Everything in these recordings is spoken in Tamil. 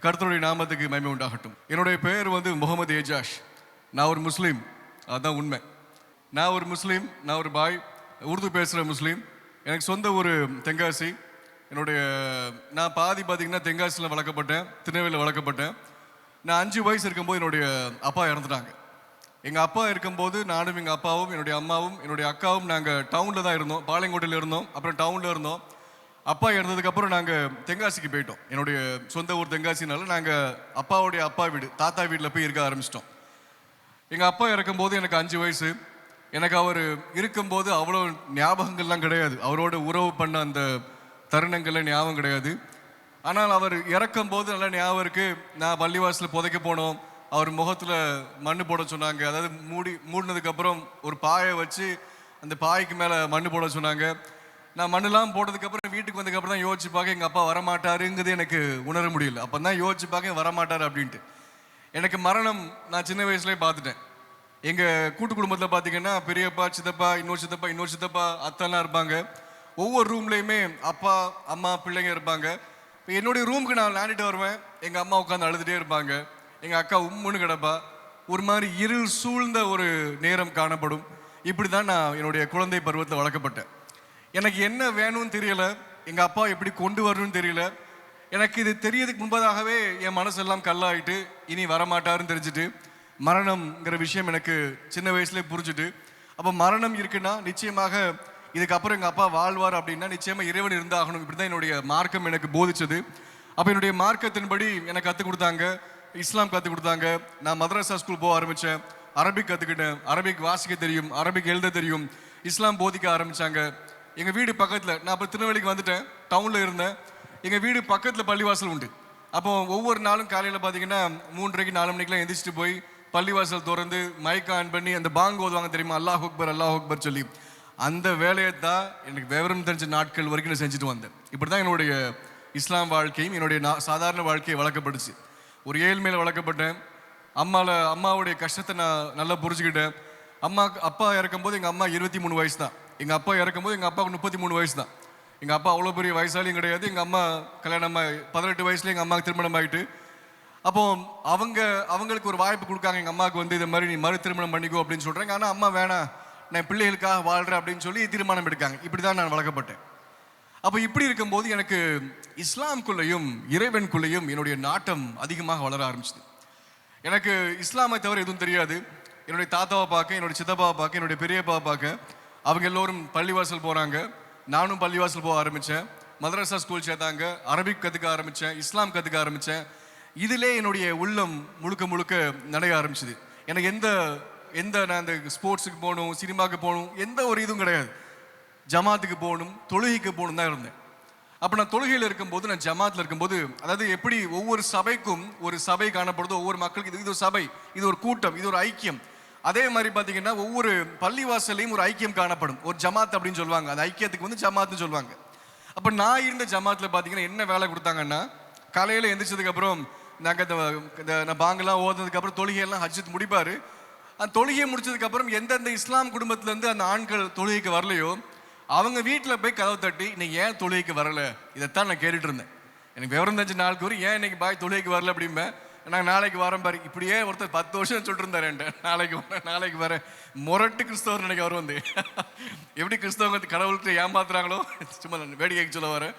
கர்த்தருடைய நாமத்துக்கு மகிமை உண்டாகட்டும். என்னுடைய பெயர் முகமது ஏஜாஷ். நான் ஒரு முஸ்லீம், அதுதான் உண்மை. நான் ஒரு முஸ்லீம், நான் ஒரு பாய், உருது பேசுகிற முஸ்லீம். எனக்கு சொந்த ஒரு தென்காசி. நான் பார்த்தீங்கன்னா தென்காசியில் வளர்க்கப்பட்டேன், திருநெல்வேலியில் வளர்க்கப்பட்டேன். நான் 5 வயசு இருக்கும்போது என்னுடைய அப்பா இறந்துட்டாங்க. எங்கள் அப்பா இருக்கும்போது நானும் எங்கள் அப்பாவும் என்னுடைய அம்மாவும் என்னுடைய அக்காவும் நாங்கள் டவுனில் தான் இருந்தோம். பாளையங்கோட்டையில் இருந்தோம், அப்புறம் டவுனில் இருந்தோம். அப்பா இறந்ததுக்கப்புறம் நாங்கள் தென்காசிக்கு போயிட்டோம். என்னுடைய சொந்த ஊர் தென்காசினால நாங்கள் அப்பாவுடைய அப்பா வீடு, தாத்தா வீட்டில் போய் இருக்க ஆரம்பிச்சிட்டோம். எங்கள் அப்பா இறக்கும்போது எனக்கு 5 வயசு. எனக்கு அவர் இருக்கும்போது அவ்வளோ ஞாபகங்கள்லாம் கிடையாது. அவரோட உறவு பண்ண அந்த தருணங்கள்லாம் ஞாபகம் கிடையாது. ஆனால் அவர் இறக்கும்போது நல்லா ஞாபகம் இருக்குது. நான் பள்ளிவாசலில் புதைக்க போனோம். அவர் முகத்தில் மண் போட சொன்னாங்க. அதாவது மூடினதுக்கப்புறம் ஒரு பாயை வச்சு அந்த பாய்க்கு மேலே மண் போட சொன்னாங்க. நான் மண்ணெல்லாம் போட்டதுக்கப்புறம் வீட்டுக்கு வந்ததுக்கப்புறம் தான் யோசிச்சு பார்க்க எங்கள் அப்பா வரமாட்டாருங்கிறது எனக்கு உணர முடியல. அப்போ தான் யோசிச்சு பார்க்க வரமாட்டார் அப்படின்ட்டு. எனக்கு மரணம் நான் சின்ன வயசுலேயே பார்த்துட்டேன். எங்கள் கூட்டு குடும்பத்தில் பார்த்தீங்கன்னா பெரியப்பா, சித்தப்பா, இன்னொரு சித்தப்பா, அத்தெல்லாம் இருப்பாங்க. ஒவ்வொரு ரூம்லேயுமே அப்பா, அம்மா, பிள்ளைங்க இருப்பாங்க. இப்போ என்னுடைய ரூமுக்கு நான் விளையாண்டுட்டு வருவேன். எங்கள் அம்மா உட்காந்து அழுதுகிட்டே இருப்பாங்க. எங்கள் அக்கா உம்முன்னு கிடப்பா. ஒரு மாதிரி இருள் சூழ்ந்த ஒரு நேரம் காணப்படும். இப்படி தான் நான் என்னுடைய குழந்தை பருவத்தில் வளர்க்கப்பட்டேன். எனக்கு என்ன வேணும்னு தெரியல, எங்கள் அப்பா எப்படி கொண்டு வரணும்னு தெரியல. எனக்கு இது தெரியறதுக்கு முன்பதாகவே என் மனசெல்லாம் கல்லாயிட்டு இனி வரமாட்டாருன்னு தெரிஞ்சுட்டு, மரணம்ங்கிற விஷயம் எனக்கு சின்ன வயசுலேயே புரிஞ்சுட்டு, அப்போ மரணம் இருக்குன்னா நிச்சயமாக இதுக்கப்புறம் எங்கள் அப்பா வாழ்வார் அப்படின்னா நிச்சயமாக இறைவன் இருந்தாகணும். இப்படி தான் என்னுடைய மார்க்கம் எனக்கு போதிச்சது. அப்போ என்னுடைய மார்க்கத்தின்படி எனக்கு கற்றுக் கொடுத்தாங்க, இஸ்லாம் கற்றுக் கொடுத்தாங்க. நான் மதரசா ஸ்கூல் போக ஆரம்பித்தேன். அரபிக் கற்றுக்கிட்டேன். அரபிக் வாசிக்க தெரியும், அரபிக் எழுத தெரியும். இஸ்லாம் போதிக்க ஆரம்பித்தாங்க. எங்கள் வீடு பக்கத்தில், நான் இப்போ திருநெல்வேலிக்கு வந்துட்டேன், டவுனில் இருந்தேன். எங்கள் வீடு பக்கத்தில் பள்ளிவாசல் உண்டு. அப்போ ஒவ்வொரு நாளும் காலையில் பார்த்தீங்கன்னா 3:30 4 மணிக்கெலாம் எந்திரிச்சிட்டு போய் பள்ளிவாசல் திறந்து மைக் ஆன் பண்ணி அந்த பாங்கு ஓதுவாங்க தெரியுமா, அல்லாஹ் அக்பர் அல்லாஹ் அக்பர் சொல்லி. அந்த வேலையை தான் எனக்கு விவரம் தெரிஞ்ச நாட்கள் வரைக்கும் நான் செஞ்சுட்டு வந்தேன். இப்படி தான் என்னுடைய இஸ்லாம் வாழ்க்கையும் என்னுடைய சாதாரண வாழ்க்கையை வளர்க்கப்பட்டுச்சு. ஒரு ஏழ்மையில் வளர்க்கப்பட்டேன். அம்மாவுடைய கஷ்டத்தை நான் நல்லா புரிஞ்சுக்கிட்டேன். அப்பா இறக்கும்போது எங்கள் அம்மா 23 வயசு தான். எங்கள் அப்பா இறக்கும்போது எங்கள் அப்பாவுக்கு 33 வயசு தான். எங்கள் அப்பா அவ்வளோ பெரிய வயசாலியும் கிடையாது. எங்கள் அம்மா கல்யாணம் 18 வயசுல எங்கள் அம்மாவுக்கு திருமணம் ஆகிட்டு, அப்போ அவங்களுக்கு ஒரு வாய்ப்பு கொடுக்காங்க. எங்கள் அம்மாவுக்கு இது மாதிரி நீ மறு திருமணம் பண்ணிக்கோ அப்படின்னு சொல்கிறாங்க. ஆனால் அம்மா வேணாம், நான் பிள்ளைகளுக்காக வாழ்கிறேன் அப்படின்னு சொல்லி தீர்மானம் எடுக்காங்க. இப்படி தான் நான் வளர்க்கப்பட்டேன். அப்போ இப்படி இருக்கும்போது எனக்கு இஸ்லாம்குள்ளேயும் இறைவனுக்குள்ளேயும் என்னுடைய நாட்டம் அதிகமாக வளர ஆரம்பிச்சிது. எனக்கு இஸ்லாமை தவிர எதுவும் தெரியாது. என்னுடைய தாத்தாவை பார்க்க, என்னுடைய சித்தப்பாவை பார்க்க, என்னுடைய பெரியப்பாவை பார்க்க, அவங்க எல்லோரும் பள்ளிவாசல் போகிறாங்க. நானும் பள்ளிவாசல் போக ஆரம்பித்தேன். மதரசா ஸ்கூல் சேர்த்தாங்க. அரபிக் கற்றுக்க ஆரம்பித்தேன், இஸ்லாம் கற்றுக்க ஆரம்பித்தேன். இதிலே என்னுடைய உள்ளம் முழுக்க முழுக்க நடைய ஆரம்பிச்சிது. எனக்கு நான் இந்த ஸ்போர்ட்ஸுக்கு போகணும், சினிமாவுக்கு போகணும், எந்த ஒரு இதுவும் கிடையாது. ஜமாத்துக்கு போகணும், தொழுகைக்கு போகணும் தான் இருந்தேன். அப்போ நான் தொழுகையில் இருக்கும்போது, நான் ஜமாத்தில் இருக்கும்போது, அதாவது எப்படி ஒவ்வொரு சபைக்கும் ஒரு சபை காணப்படுதோ, ஒவ்வொரு மக்களுக்கு இது ஒரு சபை, இது ஒரு கூட்டம், இது ஒரு ஐக்கியம். அதே மாதிரி பார்த்தீங்கன்னா ஒவ்வொரு பள்ளிவாசலையும் ஒரு ஐக்கியம் காணப்படும். ஒரு ஜமாத் அப்படின்னு சொல்லுவாங்க. அந்த ஐக்கியத்துக்கு ஜமாத்னு சொல்லுவாங்க. அப்போ நான் இருந்த ஜமாத்தில் பார்த்தீங்கன்னா என்ன வேலை கொடுத்தாங்கன்னா, காலையில் எந்திரிச்சதுக்கப்புறம் நாங்கள் நான் பாங்கெல்லாம் ஓதுனதுக்கப்புறம் தொழுகையெல்லாம் ஹஜ்ஜத் முடிப்பார். அந்த தொழுகையை முடிச்சதுக்கப்புறம் எந்தெந்த இஸ்லாம் குடும்பத்துலேருந்து அந்த ஆண்கள் தொழுகைக்கு வரலையோ அவங்க வீட்டில் போய் கதவை தட்டி, இன்னைக்கு ஏன் தொழுகைக்கு வரலை, இதைத்தான் நான் கேட்டுட்டு இருந்தேன். எனக்கு விவரம் தெரிஞ்ச நாளுக்கு வரும், ஏன் இன்னைக்கு பாய் தொழுகைக்கு வரல அப்படிம்பேன். நாங்கள் நாளைக்கு வரேன் பாரு. இப்படியே ஒருத்தர் 10 வருஷம் சொல்லிட்டு இருந்தார் என்கிட்ட, நாளைக்கு வரேன். முரட்டு கிறிஸ்தவர் நினைக்க அவர் எப்படி கிறிஸ்தவங்க கடவுள்கிட்ட ஏமாத்துறாங்களோ, சும்மா வேடிக்கைக்கு சொல்ல வரேன்.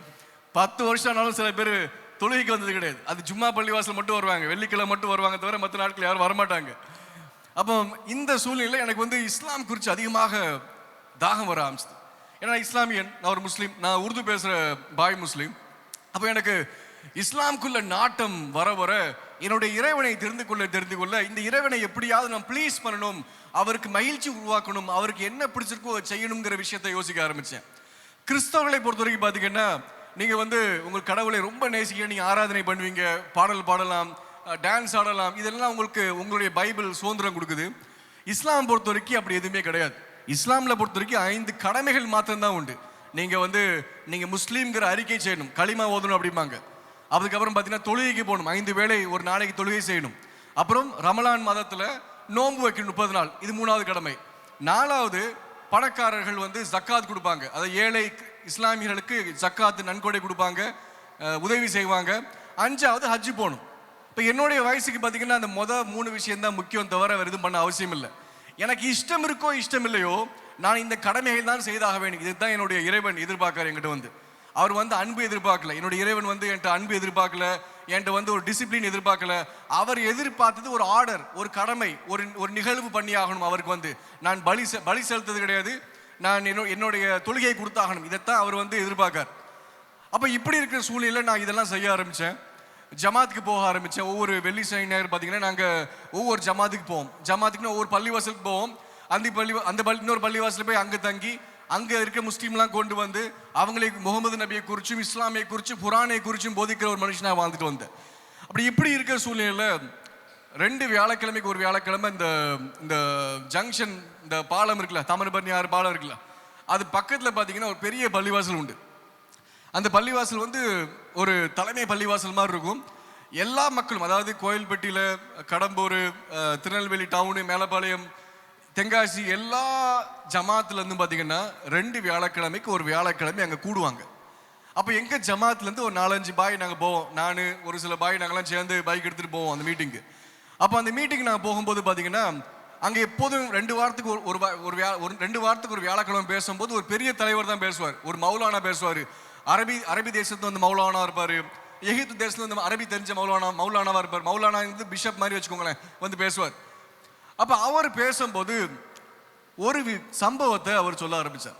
10 வருஷம் ஆனாலும் சில பேர் தொழுகைக்கு வந்தது கிடையாது. அது ஜும்மா பள்ளிவாசல் மட்டும் வருவாங்க, வெள்ளிக்கிழமை மட்டும் வருவாங்க, தவிர மற்ற நாட்கள் யாரும் வரமாட்டாங்க. அப்போ இந்த சூழ்நிலையில் எனக்கு இஸ்லாம் குறித்து அதிகமாக தாகம் வர ஆரம்பிச்சது. ஏன்னா இஸ்லாமியன், நான் ஒரு முஸ்லீம், நான் உருது பேசுகிற பாய் முஸ்லீம். அப்போ எனக்கு இஸ்லாமுக்குள்ள நாட்டம் வர வர என்னுடைய இறைவனை தெரிந்து கொள்ள இந்த இறைவனை எப்படியாவது நான் ப்ளீஸ் பண்ணணும், அவருக்கு மகிழ்ச்சி உருவாக்கணும், அவருக்கு என்ன பிடிச்சிருக்கோ செய்யணுங்கிற விஷயத்தை யோசிக்க ஆரம்பித்தேன். கிறிஸ்தவர்களை பொறுத்த வரைக்கும் பார்த்தீங்கன்னா, நீங்கள் உங்கள் கடவுளை ரொம்ப நேசிக்க, நீங்கள் ஆராதனை பண்ணுவீங்க, பாடல் பாடலாம், டான்ஸ் ஆடலாம், இதெல்லாம் உங்களுடைய பைபிள் சுதந்திரம் கொடுக்குது. இஸ்லாம் பொறுத்த வரைக்கும் அப்படி எதுவுமே கிடையாது. இஸ்லாமில் பொறுத்த வரைக்கும் 5 கடமைகள் மாத்திரம்தான் உண்டு. நீங்கள் முஸ்லீம்ங்கிற அறிக்கை செய்யணும், களிமா ஓதணும் அப்படிம்பாங்க. அதுக்கப்புறம் பார்த்தீங்கன்னா தொழுகைக்கு போகணும், 5 வேளை ஒரு நாளைக்கு தொழுகை செய்யணும். அப்புறம் ரமலான் மாதத்தில் நோன்பு வைக்கணும் 30 நாள், இது 3வது கடமை. 4வது பணக்காரர்கள் ஜக்காத் கொடுப்பாங்க, அதாவது ஏழை இஸ்லாமியர்களுக்கு ஜக்காத்து நன்கொடை கொடுப்பாங்க, உதவி செய்வாங்க. 5வது ஹஜ்ஜு போகணும். இப்போ என்னுடைய வயசுக்கு பார்த்தீங்கன்னா அந்த 3 விஷயம் தான் முக்கியம், தவிர வேறு எதுவும் பண்ண அவசியம் இல்லை. எனக்கு இஷ்டம் இருக்கோ இஷ்டம் இல்லையோ நான் இந்த கடமைகள் தான் செய்தாக வேண்டும். இதுதான் என்னுடைய இறைவன் எதிர்பார்க்குறார் என்கிட்ட வந்து. அவர் வந்து அன்பு எதிர்பார்க்கல, என்னுடைய இறைவன் வந்து என்கிட்ட அன்பு எதிர்பார்க்கல, என்கிட்ட வந்து ஒரு டிசிப்ளின் எதிர்பார்க்கல. அவர் எதிர்பார்த்தது ஒரு ஆர்டர், ஒரு கடமை, ஒரு நிகழ்வு பண்ணி ஆகணும். அவருக்கு வந்து நான் பலி செலுத்தது கிடையாது, நான் என்னுடைய தொழுகையை கொடுத்தாகணும். இதைத்தான் அவர் வந்து எதிர்பார்க்கார். அப்போ இப்படி இருக்கிற சூழ்நிலையில் நான் இதெல்லாம் செய்ய ஆரம்பித்தேன். ஜமாத்துக்கு போக ஆரம்பித்தேன். ஒவ்வொரு வெள்ளி சனி ஞாயிறு பார்த்தீங்கன்னா நாங்கள் ஒவ்வொரு ஜமாத்துக்கு போவோம். ஜமாத்துக்குன்னு ஒவ்வொரு பள்ளிவாசலுக்கு போவோம். இன்னொரு பள்ளிவாசல் போய் அங்கே தங்கி அங்கே இருக்க முஸ்லீம்லாம் கொண்டு வந்து அவங்களுக்கு முகமது நபியை குறிச்சும் இஸ்லாமியை குறிச்சும் குரானை குறிச்சும் போதிக்கிற ஒரு மனுஷனாக வாழ்ந்துட்டு வந்தேன். அப்படி இப்படி இருக்கிற சூழ்நிலையில் 2 வியாழக்கிழமைக்கு ஒரு வியாழக்கிழமை இந்த ஜங்ஷன், இந்த பாலம் இருக்குல்ல, தாமிரபரணி பாலம் இருக்குல்ல, அது பக்கத்தில் பார்த்தீங்கன்னா ஒரு பெரிய பள்ளிவாசல் உண்டு. அந்த பள்ளிவாசல் வந்து ஒரு தலைமை பள்ளிவாசல் மாதிரி இருக்கும். எல்லா மக்களும், அதாவது கோயில்பட்டியில், கடம்பூர், திருநெல்வேலி டவுனு, மேலப்பாளையம், தென்காசி, எல்லா ஜமாத்துலேருந்து பார்த்தீங்கன்னா 2 வியாழக்கிழமைக்கு ஒரு வியாழக்கிழமை அங்கே கூடுவாங்க. அப்போ எங்கள் ஜமாத்துலேருந்து ஒரு 4-5 பாய் நாங்கள் போவோம். நான் ஒரு சில பாய் நாங்கள்லாம் சேர்ந்து பைக் எடுத்துகிட்டு போவோம் அந்த மீட்டிங்கு. அப்போ அந்த மீட்டிங் நாங்கள் போகும்போது பார்த்தீங்கன்னா அங்கே எப்போதும் 2 வாரத்துக்கு ஒரு 2 வாரத்துக்கு ஒரு வியாழக்கிழமை பேசும்போது ஒரு பெரிய தலைவர் தான் பேசுவார். ஒரு மௌலானா பேசுவார். அரபி தேசத்துல வந்து மௌலானா இருப்பார். எகிப்து தேசத்துல வந்து அரபி தெரிஞ்ச மௌலானாவா இருப்பார். மௌலானா வந்து பிஷப் மாதிரி வச்சுக்கோங்களேன், வந்து பேசுவார். அப்போ அவர் பேசும்போது ஒரு சம்பவத்தை அவர் சொல்ல ஆரம்பித்தார்.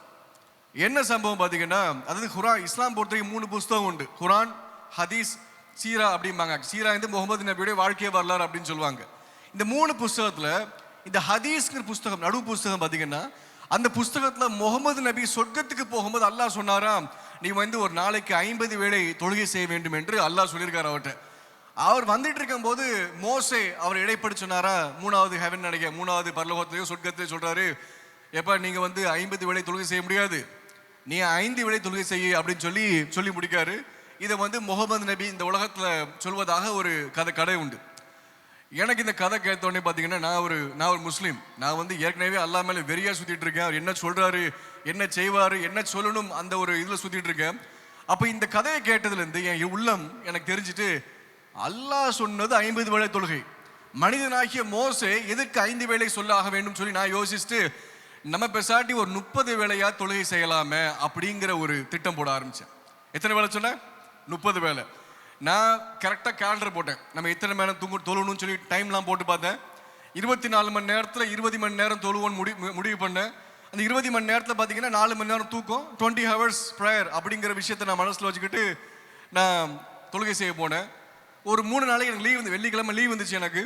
என்ன சம்பவம் பார்த்தீங்கன்னா, அதாவது குரான், இஸ்லாம் பொறுத்தவரைக்கும் 3 புஸ்தகம் உண்டு. குரான், ஹதீஸ், சீரா அப்படிம்பாங்க. சீரா வந்து முகமது நபியுடைய வாழ்க்கை வரலாறு அப்படின்னு சொல்லுவாங்க. இந்த 3 புஸ்தகத்தில் இந்த ஹதீஸ்ங்கிற புஸ்தகம், நடு புஸ்தகம் பார்த்தீங்கன்னா, அந்த புஸ்தகத்தில் முகமது நபி சொர்க்கத்துக்கு போகும்போது அல்லாஹ் சொன்னாராம், நீ வந்து ஒரு நாளைக்கு 50 வேளை தொழுகை செய்ய வேண்டும் என்று அல்லாஹ் சொல்லியிருக்காரு அவர்கிட்ட. அவர் வந்துட்டு இருக்கும் போது மோசே அவர் இடைப்படி சொன்னாரா, 3வது ஹெவன் நினைக்க, 3வது பரலோகத்தையோ சொர்க்கத்தையோ சொல்றாரு, எப்ப நீங்க வந்து 50 வேளை தொழுகை செய்ய முடியாது, நீ 5 வேளை தொழுகை செய்ய அப்படின்னு சொல்லி முடிக்காரு. இதை வந்து முகமது நபி இந்த உலகத்துல சொல்வதாக ஒரு கதை உண்டு. எனக்கு இந்த கதை கேட்டோடனே பார்த்தீங்கன்னா, நான் ஒரு முஸ்லீம். நான் வந்து ஏற்கனவே அல்லா மேலே வெறியா சுத்திட்டு இருக்கேன். அவர் என்ன சொல்றாரு, என்ன செய்வாரு, என்ன சொல்லணும், அந்த ஒரு இதில் சுத்திட்டு இருக்கேன். அப்போ இந்த கதையை கேட்டதுலேருந்து என் உள்ளம் எனக்கு தெரிஞ்சுட்டு, அல்லாஹ் சொன்னது 50 வேளை தொழுகை, மனிதனாகிய மோசே எதற்கு 5 வேளை சொல்ல ஆக வேண்டும் சொல்லி நான் யோசிச்சுட்டு, நம்ம பெசாட்டி ஒரு 30 வேளையா தொழுகை செய்யலாமே அப்படிங்கிற ஒரு திட்டம் போட ஆரம்பித்தேன். எத்தனை வேளை சொன்ன? 30 வேளை. நான் கரெக்டாக கேலண்டர் போட்டேன். நம்ம எத்தனை மணி நேரம் தொழுணும்னு சொல்லி டைம்லாம் போட்டு பார்த்தேன். 24 மணி நேரத்தில் 20 மணி நேரம் தொழுவோன்னு முடிவு பண்ணேன். அந்த 20 மணி நேரத்தில் பார்த்தீங்கன்னா 4 மணி நேரம் தூக்கம், 20 ஹவர்ஸ் ப்ரேயர் அப்படிங்கிற விஷயத்தை நான் மனசில் வச்சுக்கிட்டு நான் தொழுகை செய்ய போனேன். ஒரு 3 நாளைக்கு எனக்கு லீவ் வந்து, வெள்ளிக்கிழமை லீவ் வந்துச்சு எனக்கு.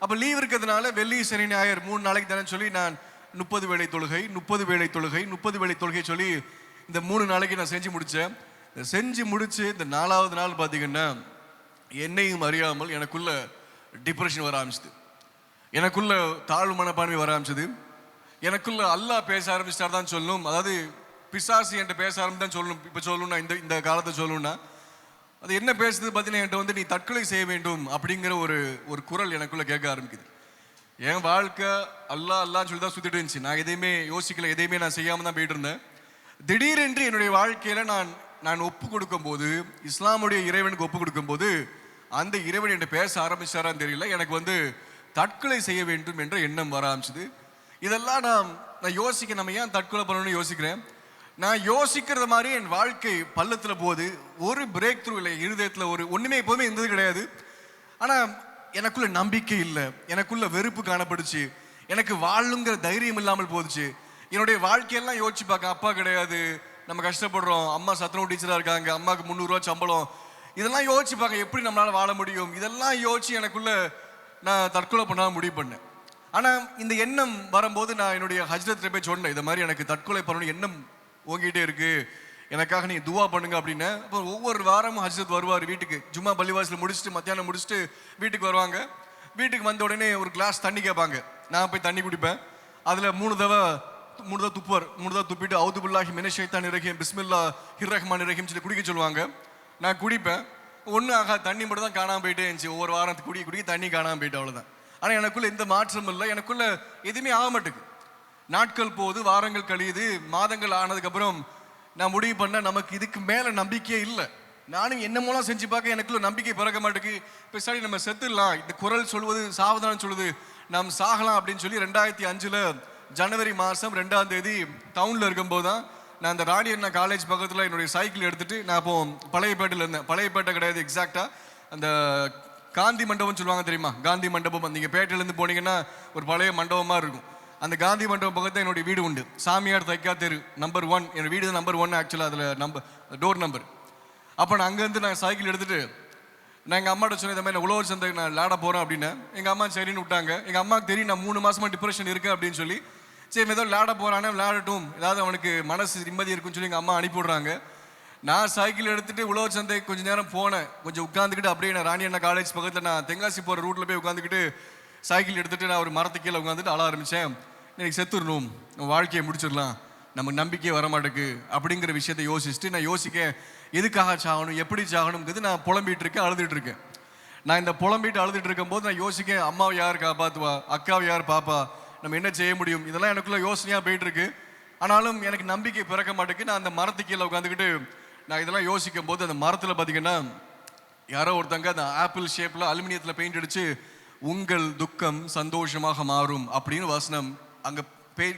அப்போ லீவ் இருக்கிறதுனால வெள்ளி சனி ஞாயிறு 3 நாளைக்கு தானே சொல்லி நான் 30 வேளை தொழுகை 30 வேளை தொழுகை 30 வேளை தொழுகை சொல்லி இந்த 3 நாளைக்கு நான் செஞ்சு முடித்தேன். செஞ்சு முடிச்சு இந்த 4வது நாள் பார்த்தீங்கன்னா என்னையும் அறியாமல் எனக்குள்ள டிப்ரெஷன் வர ஆரம்பிச்சது, எனக்குள்ள தாழ்வு மனப்பான்மை வர ஆரம்பிச்சது, எனக்குள்ள அல்லாஹ் பேச ஆரம்பிச்சிட்டார் தான் சொல்லணும். அதாவது பிசாசு என்கிட்ட பேச ஆரம்பிச்சு சொல்லணும். இப்போ சொல்லணும்னா இந்த காலத்தை சொல்லணும்னா அது என்ன பேசுது பார்த்தீங்கன்னா, என்கிட்ட வந்து நீ தற்கொலை செய்ய வேண்டும் அப்படிங்கிற ஒரு குரல் எனக்குள்ள கேட்க ஆரம்பிக்குது. என் வாழ்க்கை அல்லான்னு சொல்லி தான் சுற்றிட்டு இருந்துச்சு. நான் எதையுமே யோசிக்கல, எதையுமே நான் செய்யாமல் தான் போயிட்டு இருந்தேன். திடீரென்று என்னுடைய வாழ்க்கையில் நான் ஒப்பு கொடுக்கும் போது, இஸ்லாமுடைய இறைவனுக்கு ஒப்பு கொடுக்கும் போது, அந்த இறைவன் என்கிட்ட பேச ஆரம்பிச்சாரான்னு தெரியல, எனக்கு வந்து தற்கொலை செய்ய வேண்டும் என்ற எண்ணம் வர ஆரம்பிச்சது. இதெல்லாம் நான் யோசிக்க, நம்ம ஏன் தற்கொலை பண்ணணும்னு யோசிக்கிறேன். நான் யோசிக்கிறது மாதிரி என் வாழ்க்கை பள்ளத்தில் போது ஒரு பிரேக் த்ரூ இல்லை, இருதயத்தில் ஒன்றுமே எப்போதுமே இருந்தது கிடையாது. ஆனால் எனக்குள்ள நம்பிக்கை இல்லை, எனக்குள்ள வெறுப்பு காணப்படுச்சு, எனக்கு வாழுங்கிற தைரியம் இல்லாமல் போதுச்சு. என்னுடைய வாழ்க்கையெல்லாம் யோசிச்சு பார்க்க, அப்பா கிடையாது, நம்ம கஷ்டப்படுறோம், அம்மா சத்துணவு டீச்சராக இருக்காங்க, அம்மாவுக்கு 300 ரூபா சம்பளம், இதெல்லாம் யோசிச்சு பார்க்க எப்படி நம்மளால வாழ முடியும், இதெல்லாம் யோசிச்சு எனக்குள்ள நான் தற்கொலை பண்ண முடிவு பண்ணேன். ஆனால் இந்த எண்ணம் வரும்போது நான் என்னுடைய ஹஜ்ரத் போய் சொன்னேன், இந்த மாதிரி எனக்கு தற்கொலை பண்ணணும் எண்ணம் ஓங்கிட்டே இருக்கு, எனக்காக நீ துவா பண்ணுங்க அப்படின்னு. அப்போ ஒவ்வொரு வாரமும் ஹஜ்ரத் வருவார் வீட்டுக்கு. ஜும்மா பள்ளிவாசல் முடிச்சுட்டு மத்தியானம் முடிச்சுட்டு வீட்டுக்கு வருவாங்க. வீட்டுக்கு வந்த உடனே ஒரு கிளாஸ் தண்ணி கேட்பாங்க. நான் போய் தண்ணி குடிப்பேன். அதில் 3 தடவை துப்புவார். 3 தடவை துப்பிட்டு அவுது பில்லாஹி மினஷ் ஷைத்தானிர் ரஜீம் பிஸ்மில்லா ரஹ்மானிர் ரஹீம் சொல்லி குடிக்க சொல்லுவாங்க. நான் குடிப்பேன். ஒன்றும் ஆகாது, தண்ணி மட்டும் தான் காணாமல் போயிட்டே இருந்துச்சு. ஒவ்வொரு வாரத்துக்கு குடிக்க தண்ணி காணாமல் போயிட்டு, அவ்வளோதான். ஆனால் எனக்குள்ள எந்த மாற்றம் இல்லை, எனக்குள்ள எதுவுமே ஆக மாட்டேங்குது. நாட்கள் போகுது, வாரங்கள் கழியுது, மாதங்கள் ஆனதுக்கப்புறம் நான் முடிவு பண்ண நமக்கு இதுக்கு மேலே நம்பிக்கையே இல்லை, நானும் என்னமோலாம் செஞ்சு பார்க்க எனக்குள்ள நம்பிக்கை பிறக்க மாட்டேங்குது. இப்போ சரி நம்ம செத்துடலாம், இந்த குரல் சொல்வது சாவதானம் சொல்லுது நாம் சாகலாம் அப்படின்னு சொல்லி 2005 ஜனவரி மாதம் 2ஆம் தேதி டவுனில் இருக்கும்போது தான் நான் அந்த ராணி அண்ணா காலேஜ் பக்கத்தில் என்னுடைய சைக்கிள் எடுத்துகிட்டு நான் இப்போ பழையப்பேட்டையில் இருந்தேன். பழையப்பேட்டை கிடையாது, எக்ஸாக்டாக அந்த காந்தி மண்டபம் சொல்லுவாங்க தெரியுமா, காந்தி மண்டபம். நீங்கள் பேட்டையிலேருந்து போனீங்கன்னா ஒரு பழைய மண்டபமாக இருக்கும். அந்த காந்தி மண்டபம் பக்கத்தில் என்னுடைய வீடு உண்டு, சாமியார் தைக்கா தெரு நம்பர் 1. என் வீடு நம்பர் 1 ஆக்சுவலாக, அதில் டோர் நம்பர். அப்போ நான் அங்கேருந்து நான் சைக்கிள் எடுத்துகிட்டு நான் எங்கள் அம்மாட்ட சொன்னேன், இந்த மாதிரி நான் உழவர் சந்தைக்கு நான் விளாட போகிறேன் அப்படின்னு. எங்கள் அம்மா சரின்னு விட்டாங்க. எங்கள் அம்மாவுக்கு தெரியும் நான் 3 மாதமாக டிப்ரெஷன் இருக்கேன் அப்படின்னு சொல்லி. சரி ஏதோ விளாட போகிறானே விளையாடட்டும், ஏதாவது அவனுக்கு மனசு நிம்மதி இருக்குன்னு சொல்லி எங்கள் அம்மா அனுப்பிவிட்றாங்க. நான் சைக்கிள் எடுத்துகிட்டு உழவர் சந்தைக்கு கொஞ்சம் நேரம் போனேன். கொஞ்சம் உட்காந்துக்கிட்டு அப்படியே நான் ராணி அண்ணா காலேஜ் பக்கத்தில் நான் தென்காசி போகிற ரூட்டில் போய் உட்காந்துக்கிட்டு சைக்கிள் எடுத்துகிட்டு நான் ஒரு மரத்து கீழே உட்காந்துட்டு அழ ஆரம்பித்தேன். எனக்கு செத்துடணும், வாழ்க்கையை முடிச்சிடலாம், நமக்கு நம்பிக்கையே வரமாட்டேக்கு அப்படிங்கிற விஷயத்தை யோசிச்சுட்டு நான் எதுக்காக சாகணும், எப்படி சாகணுங்கிறது நான் புலம்பிகிட்டு இருக்கேன், அழுதுட்டு இருக்கேன். நான் இந்த புலம்பிட்டு அழுதுட்டு இருக்கும்போது நான் யோசிக்கேன், அம்மாவை யார் காப்பாற்றுவா, அக்காவை யார் பாப்பா, நம்ம என்ன செய்ய முடியும், இதெல்லாம் எனக்குள்ள யோசனையாக போயிட்டு இருக்கு. ஆனாலும் எனக்கு நம்பிக்கை பிறக்க மாட்டேக்கு. நான் அந்த மரத்து கீழே உட்காந்துக்கிட்டு நான் இதெல்லாம் யோசிக்கும் போது அந்த மரத்தில் பார்த்தீங்கன்னா யாரோ ஒருத்தங்க அந்த ஆப்பிள் ஷேப்பில் அலுமினியத்தில் பெயிண்ட் அடித்து உங்கள் துக்கம் சந்தோஷமாக மாறும் அப்படின்னு வசனம் அங்கே